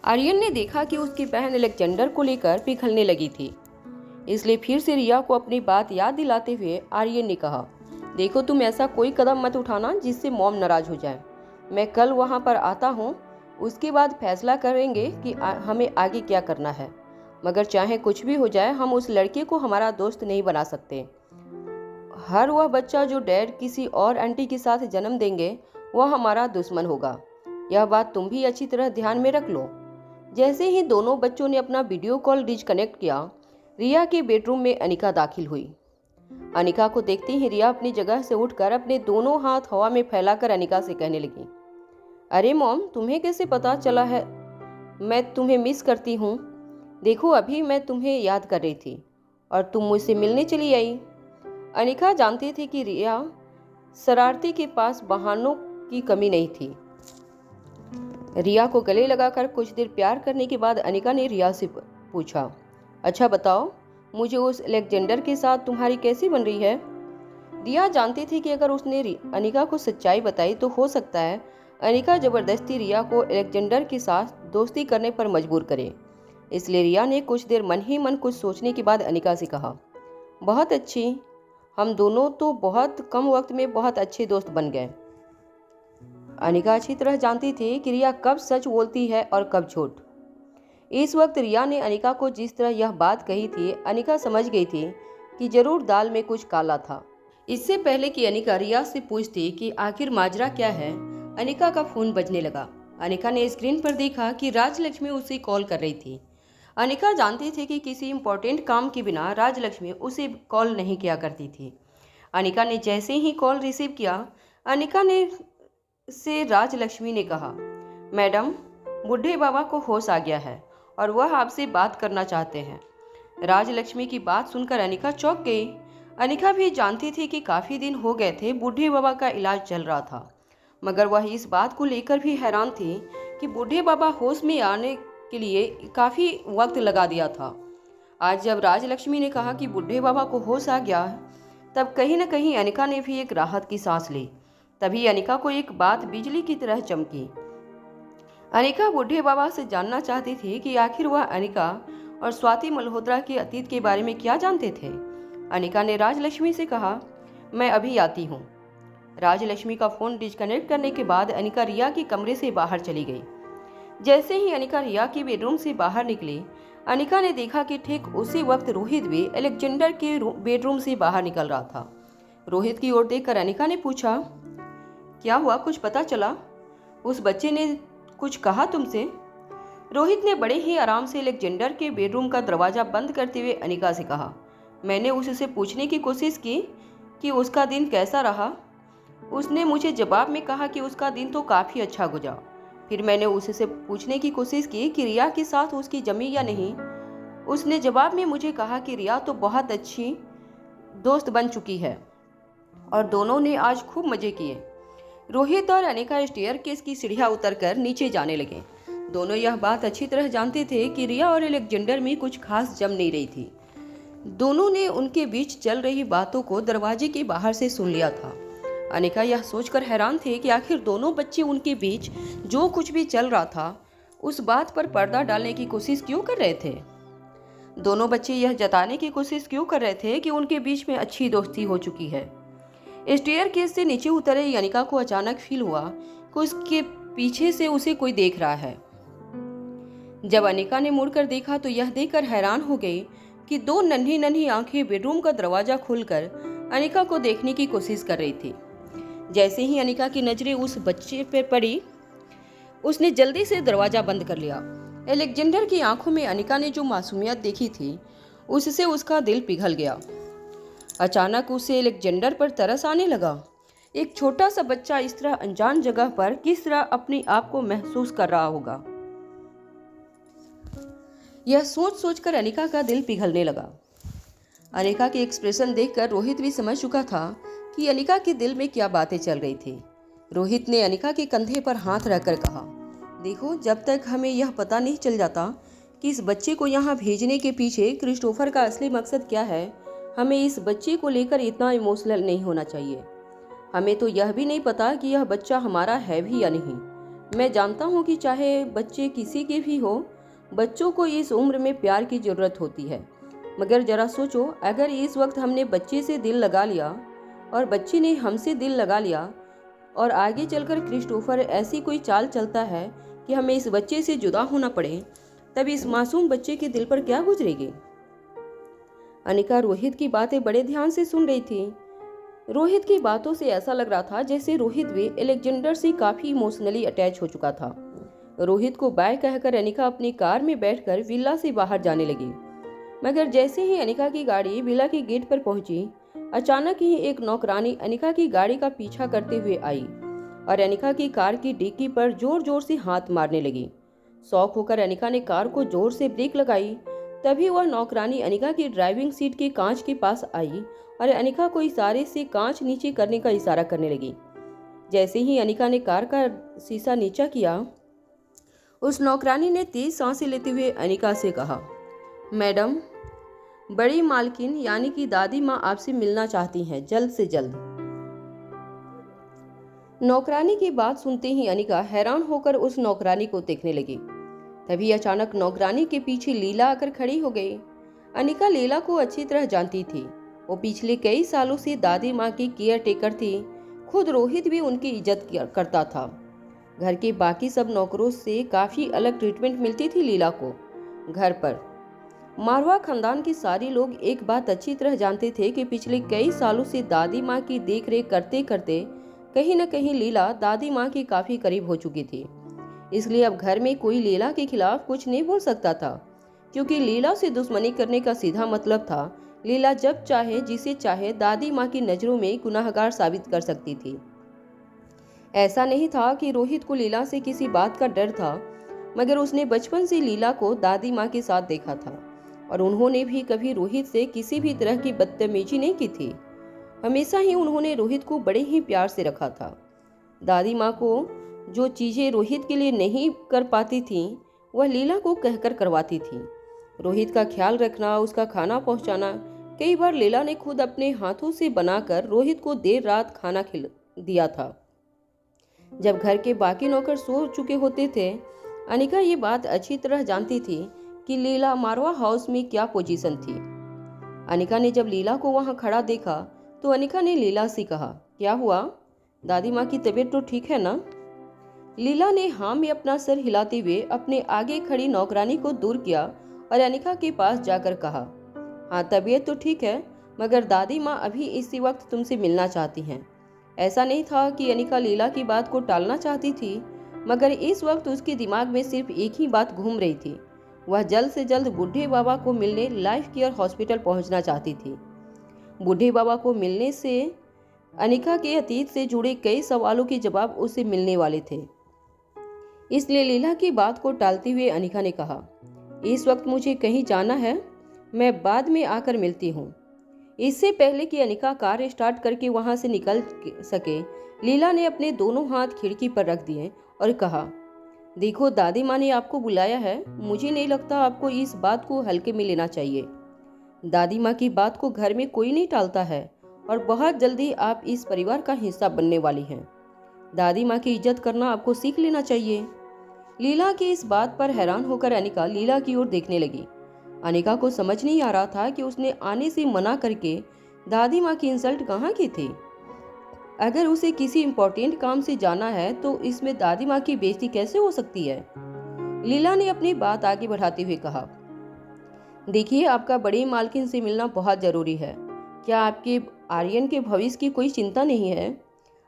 आर्यन ने देखा कि उसकी बहन अलेक्जेंडर को लेकर पिघलने लगी थी, इसलिए फिर से रिया को अपनी बात याद दिलाते हुए आर्यन ने कहा, देखो, तुम ऐसा कोई कदम मत उठाना जिससे मॉम नाराज हो जाए। मैं कल वहाँ पर आता हूँ, उसके बाद फैसला करेंगे कि हमें आगे क्या करना है। मगर चाहे कुछ भी हो जाए, हम उस लड़के को हमारा दोस्त नहीं बना सकते। हर वह बच्चा जो डैड किसी और आंटी के साथ जन्म देंगे वह हमारा दुश्मन होगा। यह बात तुम भी अच्छी तरह ध्यान में रख लो। जैसे ही दोनों बच्चों ने अपना वीडियो कॉल डिस्कनेक्ट किया, रिया के बेडरूम में अनिका दाखिल हुई। अनिका को देखते ही रिया अपनी जगह से उठकर अपने दोनों हाथ हवा में फैलाकर अनिका से कहने लगी, अरे मॉम, तुम्हें कैसे पता चला है मैं तुम्हें मिस करती हूँ? देखो, अभी मैं तुम्हें याद कर रही थी और तुम मुझसे मिलने चली आई। अनिका जानती थी कि रिया शरारती के पास बहानों की कमी नहीं थी। रिया को गले लगाकर कुछ देर प्यार करने के बाद अनिका ने रिया से पूछा, अच्छा बताओ, मुझे उस अलेक्जेंडर के साथ तुम्हारी कैसी बन रही है? रिया जानती थी कि अगर उसने अनिका को सच्चाई बताई तो हो सकता है अनिका जबरदस्ती रिया को अलेक्जेंडर के साथ दोस्ती करने पर मजबूर करे। इसलिए रिया ने कुछ देर मन ही मन कुछ सोचने के बाद अनिका से कहा, बहुत अच्छी, हम दोनों तो बहुत कम वक्त में बहुत अच्छे दोस्त बन गए। अनिका अच्छी तरह जानती थी कि रिया कब सच बोलती है और कब झूठ। इस वक्त रिया ने अनिका को जिस तरह यह बात कही थी, अनिका समझ गई थी कि जरूर दाल में कुछ काला था। इससे पहले कि अनिका रिया से पूछती कि आखिर माजरा क्या है, अनिका का फोन बजने लगा। अनिका ने स्क्रीन पर देखा कि राजलक्ष्मी उसे कॉल कर रही थी। अनिका जानती थी कि किसी इम्पोर्टेंट काम के बिना राजलक्ष्मी उसे कॉल नहीं किया करती थी। अनिका ने जैसे ही कॉल रिसीव किया, अनिका ने से राजलक्ष्मी ने कहा, मैडम, बूढ़े बाबा को होश आ गया है और वह आपसे बात करना चाहते हैं। राजलक्ष्मी की बात सुनकर अनिका चौंक गई। अनिका भी जानती थी कि काफ़ी दिन हो गए थे बूढ़े बाबा का इलाज चल रहा था, मगर वह इस बात को लेकर भी हैरान थी कि बूढ़े बाबा होश में आने के लिए काफ़ी वक्त लगा दिया था। आज जब राजलक्ष्मी ने कहा कि बूढ़े बाबा को होश आ गया, तब कहीं न कहीं अनिका ने भी एक राहत की सांस ली। तभी अनिका को एक बात बिजली की तरह चमकी। अनिका बूढ़े बाबा से जानना चाहती थी कि आखिर वह अनिका और स्वाति मल्होत्रा के अतीत के बारे में क्या जानते थे। अनिका ने राजलक्ष्मी से कहा, मैं अभी आती हूँ। राजलक्ष्मी का फ़ोन डिस्कनेक्ट करने के बाद अनिका रिया के कमरे से बाहर चली गई। जैसे ही अनिका रिया की बेडरूम से बाहर निकली, अनिका ने देखा कि ठीक उसी वक्त रोहित भी अलेक्जेंडर के बेडरूम से बाहर निकल रहा था। रोहित की ओर देखकर अनिका ने पूछा, क्या हुआ, कुछ पता चला? उस बच्चे ने कुछ कहा तुमसे? रोहित ने बड़े ही आराम से अलेक्जेंडर के बेडरूम का दरवाजा बंद करते हुए अनिका से कहा, मैंने उससे पूछने की कोशिश की कि उसका दिन कैसा रहा। उसने मुझे जवाब में कहा कि उसका दिन तो काफ़ी अच्छा गुजरा। फिर मैंने उससे पूछने की कोशिश की कि रिया के साथ उसकी जमी या नहीं। उसने जवाब में मुझे कहा कि रिया तो बहुत अच्छी दोस्त बन चुकी है और दोनों ने आज खूब मज़े किए। रोहित और अनिका स्टेयरकेस की सीढ़ियाँ उतरकर नीचे जाने लगे। दोनों यह बात अच्छी तरह जानते थे कि रिया और अलेक्जेंडर में कुछ खास जम नहीं रही थी। दोनों ने उनके बीच चल रही बातों को दरवाजे के बाहर से सुन लिया था। अनिका यह सोचकर हैरान थे कि आखिर दोनों बच्चे उनके बीच जो कुछ भी चल रहा था उस बात पर पर्दा डालने की कोशिश क्यों कर रहे थे। दोनों बच्चे यह जताने की कोशिश क्यों कर रहे थे कि उनके बीच में अच्छी दोस्ती हो चुकी है। स्टेयरकेस से नीचे उतरे अनिका को अचानक फील हुआ कि उसके पीछे से उसे कोई देख रहा है। जब अनिका ने मुड़कर देखा तो यह देखकर हैरान हो गई कि दो नन्ही नन्ही आंखें बेडरूम का दरवाजा खोलकर अनिका को देखने की कोशिश कर रही थी। जैसे ही अनिका की नजरें उस बच्चे पर पड़ी, उसने जल्दी से दरवाजा बंद कर लिया। अलेक्जेंडर की आंखों में अनिका ने जो मासूमियत देखी थी उससे उसका दिल पिघल गया। अचानक उसे अलेक्जेंडर पर तरस आने लगा। एक छोटा सा बच्चा इस तरह अनजान जगह पर किस तरह अपने आप को महसूस कर रहा होगा, यह सोच सोचकर अनिका का दिल पिघलने लगा। अनिका के एक्सप्रेशन देखकर रोहित भी समझ चुका था कि अनिका के दिल में क्या बातें चल रही थी। रोहित ने अनिका के कंधे पर हाथ रखकर कहा, देखो, जब तक हमें यह पता नहीं चल जाता कि इस बच्चे को यहाँ भेजने के पीछे क्रिस्टोफर का असली मकसद क्या है, हमें इस बच्चे को लेकर इतना इमोशनल नहीं होना चाहिए। हमें तो यह भी नहीं पता कि यह बच्चा हमारा है भी या नहीं। मैं जानता हूँ कि चाहे बच्चे किसी के भी हो, बच्चों को इस उम्र में प्यार की ज़रूरत होती है। मगर ज़रा सोचो, अगर इस वक्त हमने बच्चे से दिल लगा लिया और बच्चे ने हमसे दिल लगा लिया और आगे चलकर क्रिस्टोफर ऐसी कोई चाल चलता है कि हमें इस बच्चे से जुदा होना पड़े, तब इस मासूम बच्चे के दिल पर क्या गुजरेगी। अनिका रोहित की बातें बड़े ध्यान से सुन रही थी। रोहित की बातों से ऐसा लग रहा था जैसे रोहित भी अलेक्जेंडर से काफ़ी इमोशनली अटैच हो चुका था। रोहित को बाय कहकर अनिका अपनी कार में बैठकर विला से बाहर जाने लगी। मगर जैसे ही अनिका की गाड़ी विला के गेट पर पहुंची, अचानक ही एक नौकरानी अनिका की गाड़ी का पीछा करते हुए आई और अनिका की कार की डिक्की पर जोर जोर से हाथ मारने लगी। शौक होकर अनिका ने कार को जोर से ब्रेक लगाई। तभी वह नौकरानी अनिका की ड्राइविंग सीट के कांच के पास आई और अनिका को इशारे से कांच नीचे करने का इशारा करने लगी। जैसे ही अनिका ने कार का शीशा नीचा किया, उस नौकरानी ने तेज सांसें लेते हुए अनिका से कहा, मैडम, बड़ी मालकिन यानी कि दादी माँ आपसे मिलना चाहती हैं, जल्द से जल्द। नौकरानी की बात सुनते ही अनिका हैरान होकर उस नौकरानी को देखने लगी। तभी अचानक नौकरानी के पीछे लीला आकर खड़ी हो गई। अनिका लीला को अच्छी तरह जानती थी। वो पिछले कई सालों से दादी माँ की केयर टेकर थी। खुद रोहित भी उनकी इज्जत करता था। घर के बाकी सब नौकरों से काफ़ी अलग ट्रीटमेंट मिलती थी लीला को। घर पर मारवा खानदान के सारे लोग एक बात अच्छी तरह जानते थे कि पिछले कई सालों से दादी माँ की देखरेख करते करते कहीं न कहीं लीला दादी माँ के काफ़ी करीब हो चुकी थी। इसलिए अब घर में कोई लीला के खिलाफ कुछ नहीं बोल सकता था, क्योंकि लीला से दुश्मनी करने का सीधा मतलब था लीला जब चाहे जिसे चाहे दादी माँ की नज़रों में गुनाहगार साबित कर सकती थी। ऐसा नहीं था कि रोहित को लीला से किसी बात का डर था, मगर उसने बचपन से लीला को दादी माँ के साथ देखा था और उन्होंने भी कभी रोहित से किसी भी तरह की बदतमीजी नहीं की थी। हमेशा ही उन्होंने रोहित को बड़े ही प्यार से रखा था। दादी माँ को जो चीज़ें रोहित के लिए नहीं कर पाती थीं, वह लीला को कहकर करवाती थी। रोहित का ख्याल रखना, उसका खाना पहुँचाना, कई बार लीला ने खुद अपने हाथों से बनाकर रोहित को देर रात खाना खिला दिया था। जब घर के बाकी नौकर सो चुके होते थे, अनिका ये बात अच्छी तरह जानती थी कि लीला मारवा हाउस में क्या पोजीशन थी। अनिका ने जब लीला को वहां खड़ा देखा तो अनिका ने लीला से कहा, क्या हुआ, दादी माँ की तबीयत तो ठीक है ना? लीला ने हाँ में अपना सर हिलाते हुए अपने आगे खड़ी नौकरानी को दूर किया और अनिका के पास जाकर कहा, हाँ तबीयत तो ठीक है, मगर दादी माँ अभी इसी वक्त तुमसे मिलना चाहती हैं। ऐसा नहीं था कि अनिका लीला की बात को टालना चाहती थी, मगर इस वक्त उसके दिमाग में सिर्फ एक ही बात घूम रही थी। वह जल्द से जल्द बूढ़े बाबा को मिलने लाइफ केयर हॉस्पिटल पहुंचना चाहती थी। बूढ़े बाबा को मिलने से अनिका के अतीत से जुड़े कई सवालों के जवाब उसे मिलने वाले थे। इसलिए लीला की बात को टालते हुए अनिका ने कहा, इस वक्त मुझे कहीं जाना है, मैं बाद में आकर मिलती हूँ। इससे पहले कि अनिका कार स्टार्ट करके वहां से निकल सके, लीला ने अपने दोनों हाथ खिड़की पर रख दिए और कहा, देखो दादी माँ ने आपको बुलाया है, मुझे नहीं लगता आपको इस बात को हल्के में लेना चाहिए। दादी माँ की बात को घर में कोई नहीं टालता है और बहुत जल्दी आप इस परिवार का हिस्सा बनने वाली हैं। दादी माँ की इज्जत करना आपको सीख लेना चाहिए। लीला की इस बात पर हैरान होकर अनिका लीला की ओर देखने लगी। अनिका को समझ नहीं आ रहा था कि उसने आने से मना करके दादी माँ की इंसल्ट कहाँ की थी। अगर उसे किसी इम्पोर्टेंट काम से जाना है तो इसमें दादी माँ की बेइज्जती कैसे हो सकती है। लीला ने अपनी बात आगे बढ़ाते हुए कहा, देखिए आपका बड़ी मालकिन से मिलना बहुत जरूरी है। क्या आपके आर्यन के भविष्य की कोई चिंता नहीं है।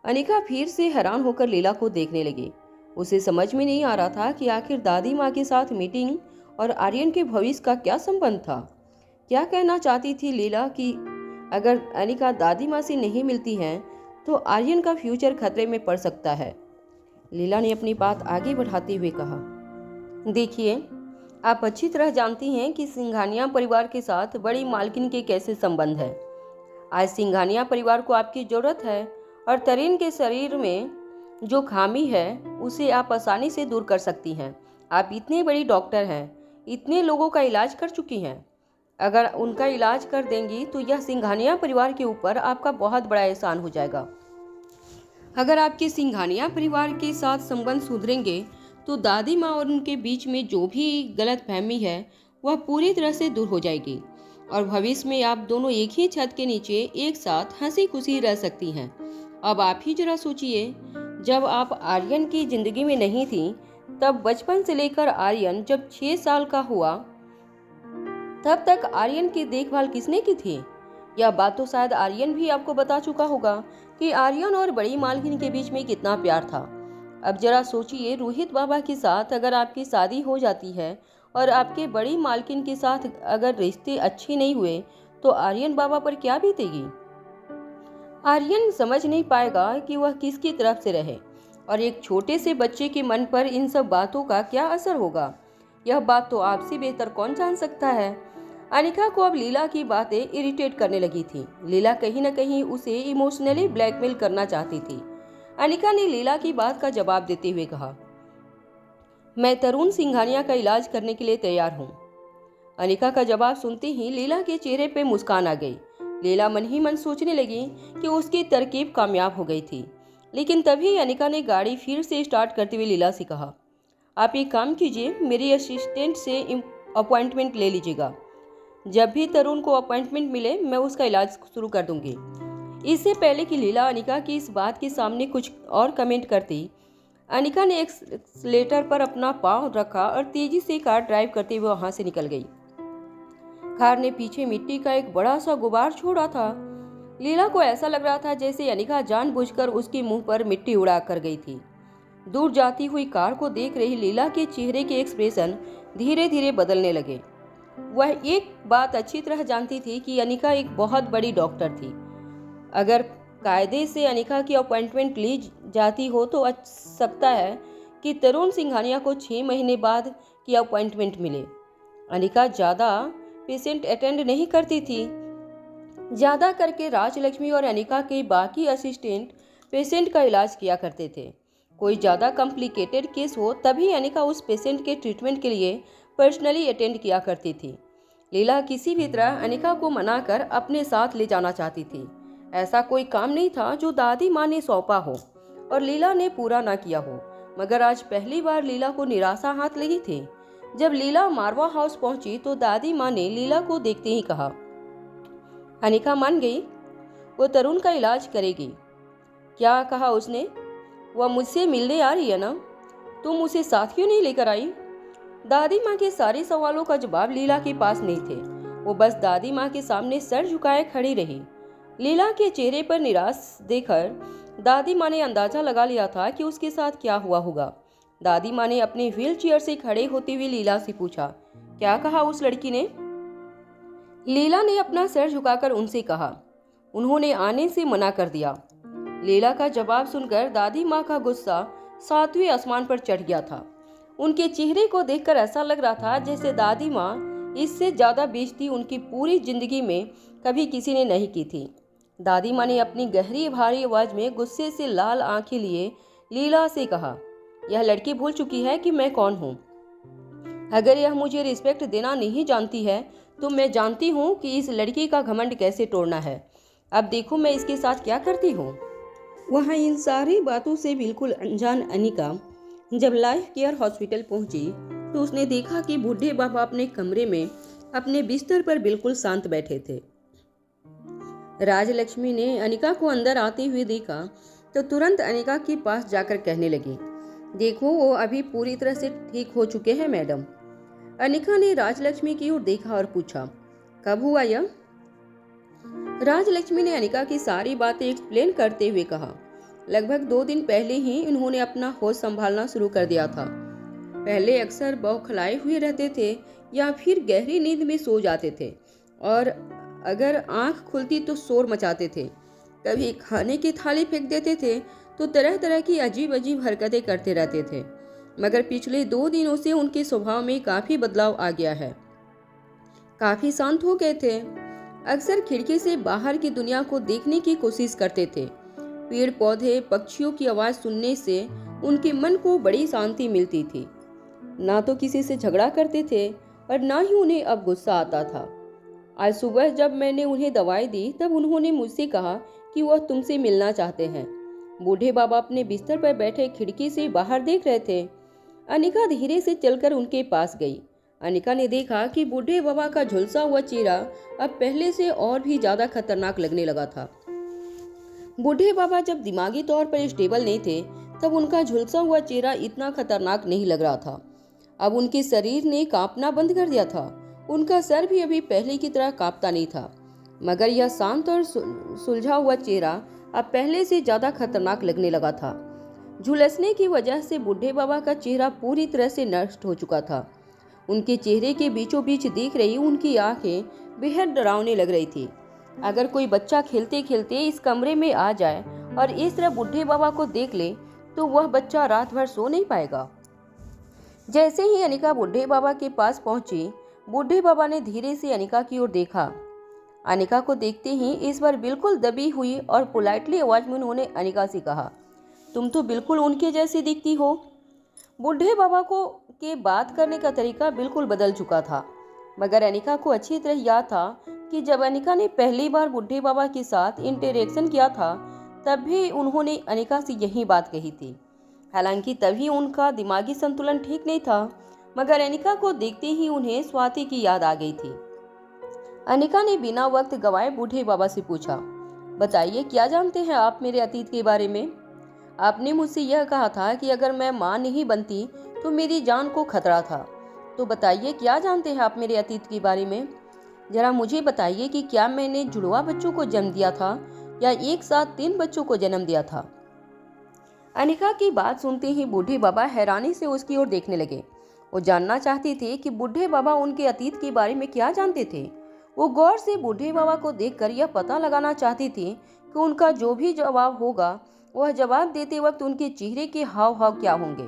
अनिका फिर से हैरान होकर लीला को देखने लगी। उसे समझ में नहीं आ रहा था कि आखिर दादी माँ के साथ मीटिंग और आर्यन के भविष्य का क्या संबंध था। क्या कहना चाहती थी लीला कि अगर अनिका दादी माँ से नहीं मिलती हैं तो आर्यन का फ्यूचर खतरे में पड़ सकता है। लीला ने अपनी बात आगे बढ़ाते हुए कहा, देखिए आप अच्छी तरह जानती हैं कि सिंघानिया परिवार के साथ बड़ी मालकिन के कैसे संबंध है। आज सिंघानिया परिवार को आपकी जरूरत है और तरीन के शरीर में जो खामी है उसे आप आसानी से दूर कर सकती हैं। आप इतने बड़ी डॉक्टर हैं, इतने लोगों का इलाज कर चुकी हैं। अगर उनका इलाज कर देंगी तो यह सिंघानिया परिवार के ऊपर आपका बहुत बड़ा एहसान हो जाएगा। अगर आपके सिंघानिया परिवार के साथ संबंध सुधरेंगे तो दादी माँ और उनके बीच में जो भी गलतफहमी है वह पूरी तरह से दूर हो जाएगी और भविष्य में आप दोनों एक ही छत के नीचे एक साथ हंसी खुशी रह सकती हैं। अब आप ही जरा सोचिए, जब आप आर्यन की जिंदगी में नहीं थी तब बचपन से लेकर आर्यन जब 6 साल का हुआ तब तक आर्यन की देखभाल किसने की थी। यह बात तो शायद आर्यन भी आपको बता चुका होगा कि आर्यन और बड़ी मालकिन के बीच में कितना प्यार था। अब जरा सोचिए, रोहित बाबा के साथ अगर आपकी शादी हो जाती है और आपके बड़ी मालकिन के साथ अगर रिश्ते अच्छे नहीं हुए तो आर्यन बाबा पर क्या बीतेगी। आर्यन समझ नहीं पाएगा कि वह किसकी तरफ से रहे और एक छोटे से बच्चे के मन पर इन सब बातों का क्या असर होगा। यह बात तो आपसे बेहतर कौन जान सकता है। अनिका को अब लीला की बातें इरिटेट करने लगी थी। लीला कहीं न कहीं उसे इमोशनली ब्लैकमेल करना चाहती थी। अनिका ने लीला की बात का जवाब देते हुए कहा, मैं तरुण सिंघानिया का इलाज करने के लिए तैयार हूँ। अनिका का जवाब सुनते ही लीला के चेहरे पे मुस्कान आ गई। लीला मन ही मन सोचने लगी कि उसकी तरकीब कामयाब हो गई थी। लेकिन तभी अनिका ने गाड़ी फिर से स्टार्ट करते हुए लीला से कहा, आप एक काम कीजिए, मेरी असिस्टेंट से अपॉइंटमेंट ले लीजिएगा। जब भी तरुण को अपॉइंटमेंट मिले मैं उसका इलाज शुरू कर दूंगी। इससे पहले कि लीला अनिका की इस बात के सामने कुछ और कमेंट करती, अनिका ने एक्सीलेटर पर अपना पांव रखा और तेजी से कार ड्राइव करते हुए वहां से निकल गई। कार ने पीछे मिट्टी का एक बड़ा सा गुबार छोड़ा था। लीला को ऐसा लग रहा था जैसे अनिका जानबूझकर उसके मुंह पर मिट्टी उड़ा कर गई थी। दूर जाती हुई कार को देख रही लीला के चेहरे के एक्सप्रेशन धीरे धीरे बदलने लगे। वह एक बात अच्छी तरह जानती थी कि अनिका एक बहुत बड़ी डॉक्टर थी। अगर कायदे से अनिका की अपॉइंटमेंट ली जाती हो तो सकता है कि तरुण सिंघानिया को 6 महीने बाद की अपॉइंटमेंट मिले। अनिका ज़्यादा पेशेंट अटेंड नहीं करती थी। ज़्यादा करके राजलक्ष्मी और अनिका के बाकी असिस्टेंट पेशेंट का इलाज किया करते थे। कोई ज़्यादा कॉम्प्लिकेटेड केस हो तभी अनिका उस पेशेंट के ट्रीटमेंट के लिए पर्सनली अटेंड किया करती थी। लीला किसी भी तरह अनिका को मनाकर अपने साथ ले जाना चाहती थी। ऐसा कोई काम नहीं था जो दादी माँ ने सौंपा हो और लीला ने पूरा ना किया हो, मगर आज पहली बार लीला को निराशा हाथ लगी थी। जब लीला मारवा हाउस पहुंची तो दादी माँ ने लीला को देखते ही कहा, अनिका मान गई, वो तरुण का इलाज करेगी। क्या कहा उसने? वह मुझसे मिलने आ रही है ना? तुम उसे साथ क्यों नहीं लेकर आई? दादी माँ के सारे सवालों का जवाब लीला के पास नहीं थे। वो बस दादी माँ के सामने सर झुकाए खड़ी रही। लीला के चेहरे पर निराश देखकर दादी माँ ने अंदाजा लगा लिया था कि उसके साथ क्या हुआ होगा। दादी माँ ने अपने व्हील चेयर से खड़े होते हुए लीला से पूछा, क्या कहा उस लड़की ने? लीला ने अपना सर झुकाकर उनसे कहा, उन्होंने आने से मना कर दिया। लीला का जवाब सुनकर दादी माँ का गुस्सा 7वें आसमान पर चढ़ गया था। उनके चेहरे को देखकर ऐसा लग रहा था जैसे दादी माँ इससे ज्यादा बेइज्जती उनकी पूरी जिंदगी में कभी किसी ने नहीं की थी। दादी माँ ने अपनी गहरी भारी आवाज में गुस्से से लाल आंखें लिए लीला से कहा, यह लड़की भूल चुकी है कि मैं कौन हूँ। अगर यह मुझे रिस्पेक्ट देना नहीं जानती है तो मैं जानती हूँ कि इस लड़की का घमंड कैसे तोड़ना है। अब देखो मैं इसके साथ क्या करती हूँ। वहाँ इन सारी बातों से बिल्कुल अनजान अनिका जब लाइफ केयर हॉस्पिटल पहुंची तो उसने देखा कि बूढ़े बाबा अपने कमरे में अपने बिस्तर पर बिल्कुल शांत बैठे थे। राजलक्ष्मी ने अनिका को अंदर आते हुए देखा तो तुरंत अनिका के पास जाकर कहने लगी, देखो वो अभी पूरी तरह से ठीक हो चुके हैं मैडम। अनिका ने राजलक्ष्मी की ओर देखा और पूछा, कब हुआ यह? राजलक्ष्मी ने अनिका की सारी बातें एक्सप्लेन करते हुए कहा, लगभग 2 दिन पहले ही इन्होंने अपना होश संभालना शुरू कर दिया था। पहले अक्सर बौखलाए हुए रहते थे या फिर गहरी नींद में सो जाते थे और अगर आंख खुलती तो शोर मचाते थे। कभी खाने की थाली फेंक देते थे तो तरह तरह की अजीब अजीब हरकतें करते रहते थे। मगर पिछले 2 दिनों से उनके स्वभाव में काफी बदलाव आ गया है। काफी शांत हो गए थे। अक्सर खिड़की से बाहर की दुनिया को देखने की कोशिश करते थे। पेड़ पौधे पक्षियों की आवाज सुनने से उनके मन को बड़ी शांति मिलती थी। ना तो किसी से झगड़ा करते थे और ना ही उन्हें अब गुस्सा आता था। आज सुबह जब मैंने उन्हें दवाई दी तब उन्होंने मुझसे कहा कि वह तुमसे मिलना चाहते हैं। बूढ़े बाबा अपने बिस्तर पर बैठे खिड़की से बाहर देख रहे थे। अनिका धीरे से चलकर उनके पास गई। अनिका ने देखा कि बूढ़े बाबा का झुलसा हुआ चेहरा अब पहले से और भी ज्यादा खतरनाक लगने लगा था। बूढ़े बाबा जब दिमागी तौर पर स्टेबल नहीं थे तब उनका झुलसा हुआ चेहरा इतना खतरनाक नहीं लग रहा था। अब उनके शरीर ने कांपना बंद कर दिया था। उनका सर भी अभी पहले की तरह कांपता नहीं था, मगर यह शांत और सुलझा हुआ चेहरा अब पहले से ज्यादा खतरनाक लगने लगा था। झुलसने की वजह से बूढ़े बाबा का चेहरा पूरी तरह से नष्ट हो चुका था। उनके चेहरे के बीचों बीच दिख रही उनकी आंखें बेहद डरावनी लग रही थी। अगर कोई बच्चा खेलते खेलते इस कमरे में आ जाए और इस तरह बूढ़े बाबा को देख ले तो वह बच्चा रात भर सो नहीं पाएगा। जैसे ही अनिका बूढ़े बाबा के पास पहुंची, बूढ़े बाबा ने धीरे से अनिका की ओर देखा। अनिका को देखते ही इस बार बिल्कुल दबी हुई और पोलाइटली आवाज में उन्होंने अनिका से कहा, तुम तो बिल्कुल उनके जैसी दिखती हो। बूढ़े बाबा को के बात करने का तरीका बिल्कुल बदल चुका था, मगर अनिका को अच्छी तरह याद था कि जब अनिका ने पहली बार बूढ़े बाबा के साथ इंटरेक्शन किया था तब भी उन्होंने अनिका से यही बात कही थी। हालांकि तभी उनका दिमागी संतुलन ठीक नहीं था, मगर अनिका को देखते ही उन्हें स्वाति की याद आ गई थी। अनिका ने बिना वक्त गवाए बूढ़े बाबा से पूछा, बताइए क्या जानते हैं आप मेरे अतीत के बारे में? आपने मुझसे यह कहा था कि अगर मैं मां नहीं बनती तो मेरी जान को खतरा था। तो बताइए क्या जानते हैं आप मेरे अतीत के बारे में? जरा मुझे बताइए कि क्या मैंने जुड़वा बच्चों को जन्म दिया था या एक साथ 3 बच्चों को जन्म दिया था? अनिका की बात सुनते ही बूढ़े बाबा हैरानी से उसकी ओर देखने लगे। वो जानना चाहती थी कि बूढ़े बाबा उनके अतीत के बारे में क्या जानते थे। वो गौर से बूढ़े बाबा को देखकर यह पता लगाना चाहती थी कि उनका जो भी जवाब होगा वह जवाब देते वक्त उनके चेहरे के हाव भाव क्या होंगे।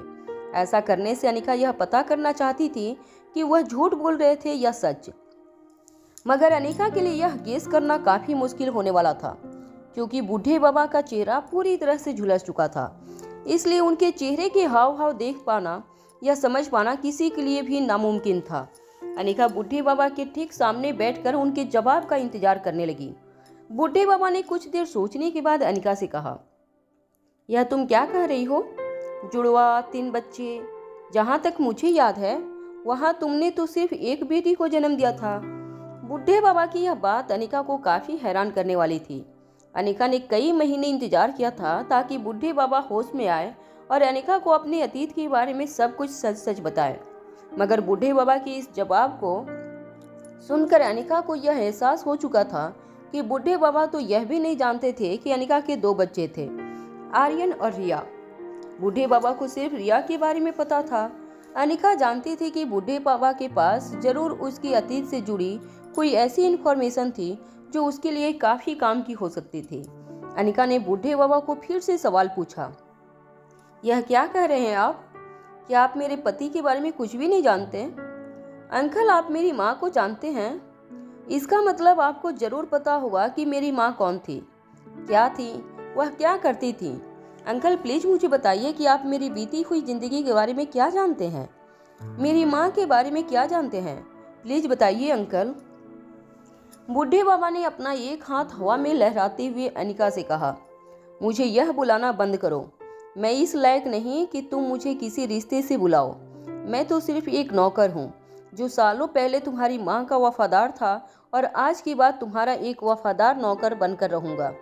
ऐसा करने से अनिका यह पता करना चाहती थी कि वह झूठ बोल रहे थे या सच। मगर अनिका के लिए यह गेस करना काफी मुश्किल होने वाला था, क्योंकि बूढ़े बाबा का चेहरा पूरी तरह से झुलस चुका था। इसलिए उनके चेहरे के हाव भाव देख पाना या समझ पाना किसी के लिए भी नामुमकिन था। अनिका बूढ़े बाबा के ठीक सामने बैठकर उनके जवाब का इंतजार करने लगी। बूढ़े बाबा ने कुछ देर सोचने के बाद अनिका से कहा, यह तुम क्या कह रही हो? जुड़वा 3 बच्चे? जहाँ तक मुझे याद है वहाँ तुमने तो सिर्फ एक बेटी को जन्म दिया था। बूढ़े बाबा की यह बात अनिका को काफी हैरान करने वाली थी। अनिका ने कई महीने इंतजार किया था ताकि बूढ़े बाबा होश में आए और अनिका को अपने अतीत के बारे में सब कुछ सच सच बताए। मगर बूढ़े बाबा के इस जवाब को सुनकर अनिका को यह एहसास हो चुका था कि बूढ़े बाबा तो यह भी नहीं जानते थे कि अनिका के 2 बच्चे थे, आर्यन और रिया। बूढ़े बाबा को सिर्फ रिया के बारे में पता था। अनिका जानती थी कि बूढ़े बाबा के पास जरूर उसकी अतीत से जुड़ी कोई ऐसी इन्फॉर्मेशन थी जो उसके लिए काफी काम की हो सकती थी। अनिका ने बूढ़े बाबा को फिर से सवाल पूछा, यह क्या कह रहे हैं आप? क्या आप मेरे पति के बारे में कुछ भी नहीं जानते? अंकल, आप मेरी माँ को जानते हैं? इसका मतलब आपको जरूर पता होगा कि मेरी माँ कौन थी, क्या थी, वह क्या करती थी। अंकल, प्लीज मुझे बताइए कि आप मेरी बीती हुई जिंदगी के बारे में क्या जानते हैं, मेरी माँ के बारे में क्या जानते हैं, प्लीज बताइए अंकल। बूढ़े बाबा ने अपना एक हाथ हवा में लहराते हुए अनिका से कहा, मुझे यह बुलाना बंद करो। मैं इस लायक नहीं कि तुम मुझे किसी रिश्ते से बुलाओ। मैं तो सिर्फ एक नौकर हूँ जो सालों पहले तुम्हारी माँ का वफादार था और आज की बात तुम्हारा एक वफादार नौकर बनकर रहूंगा।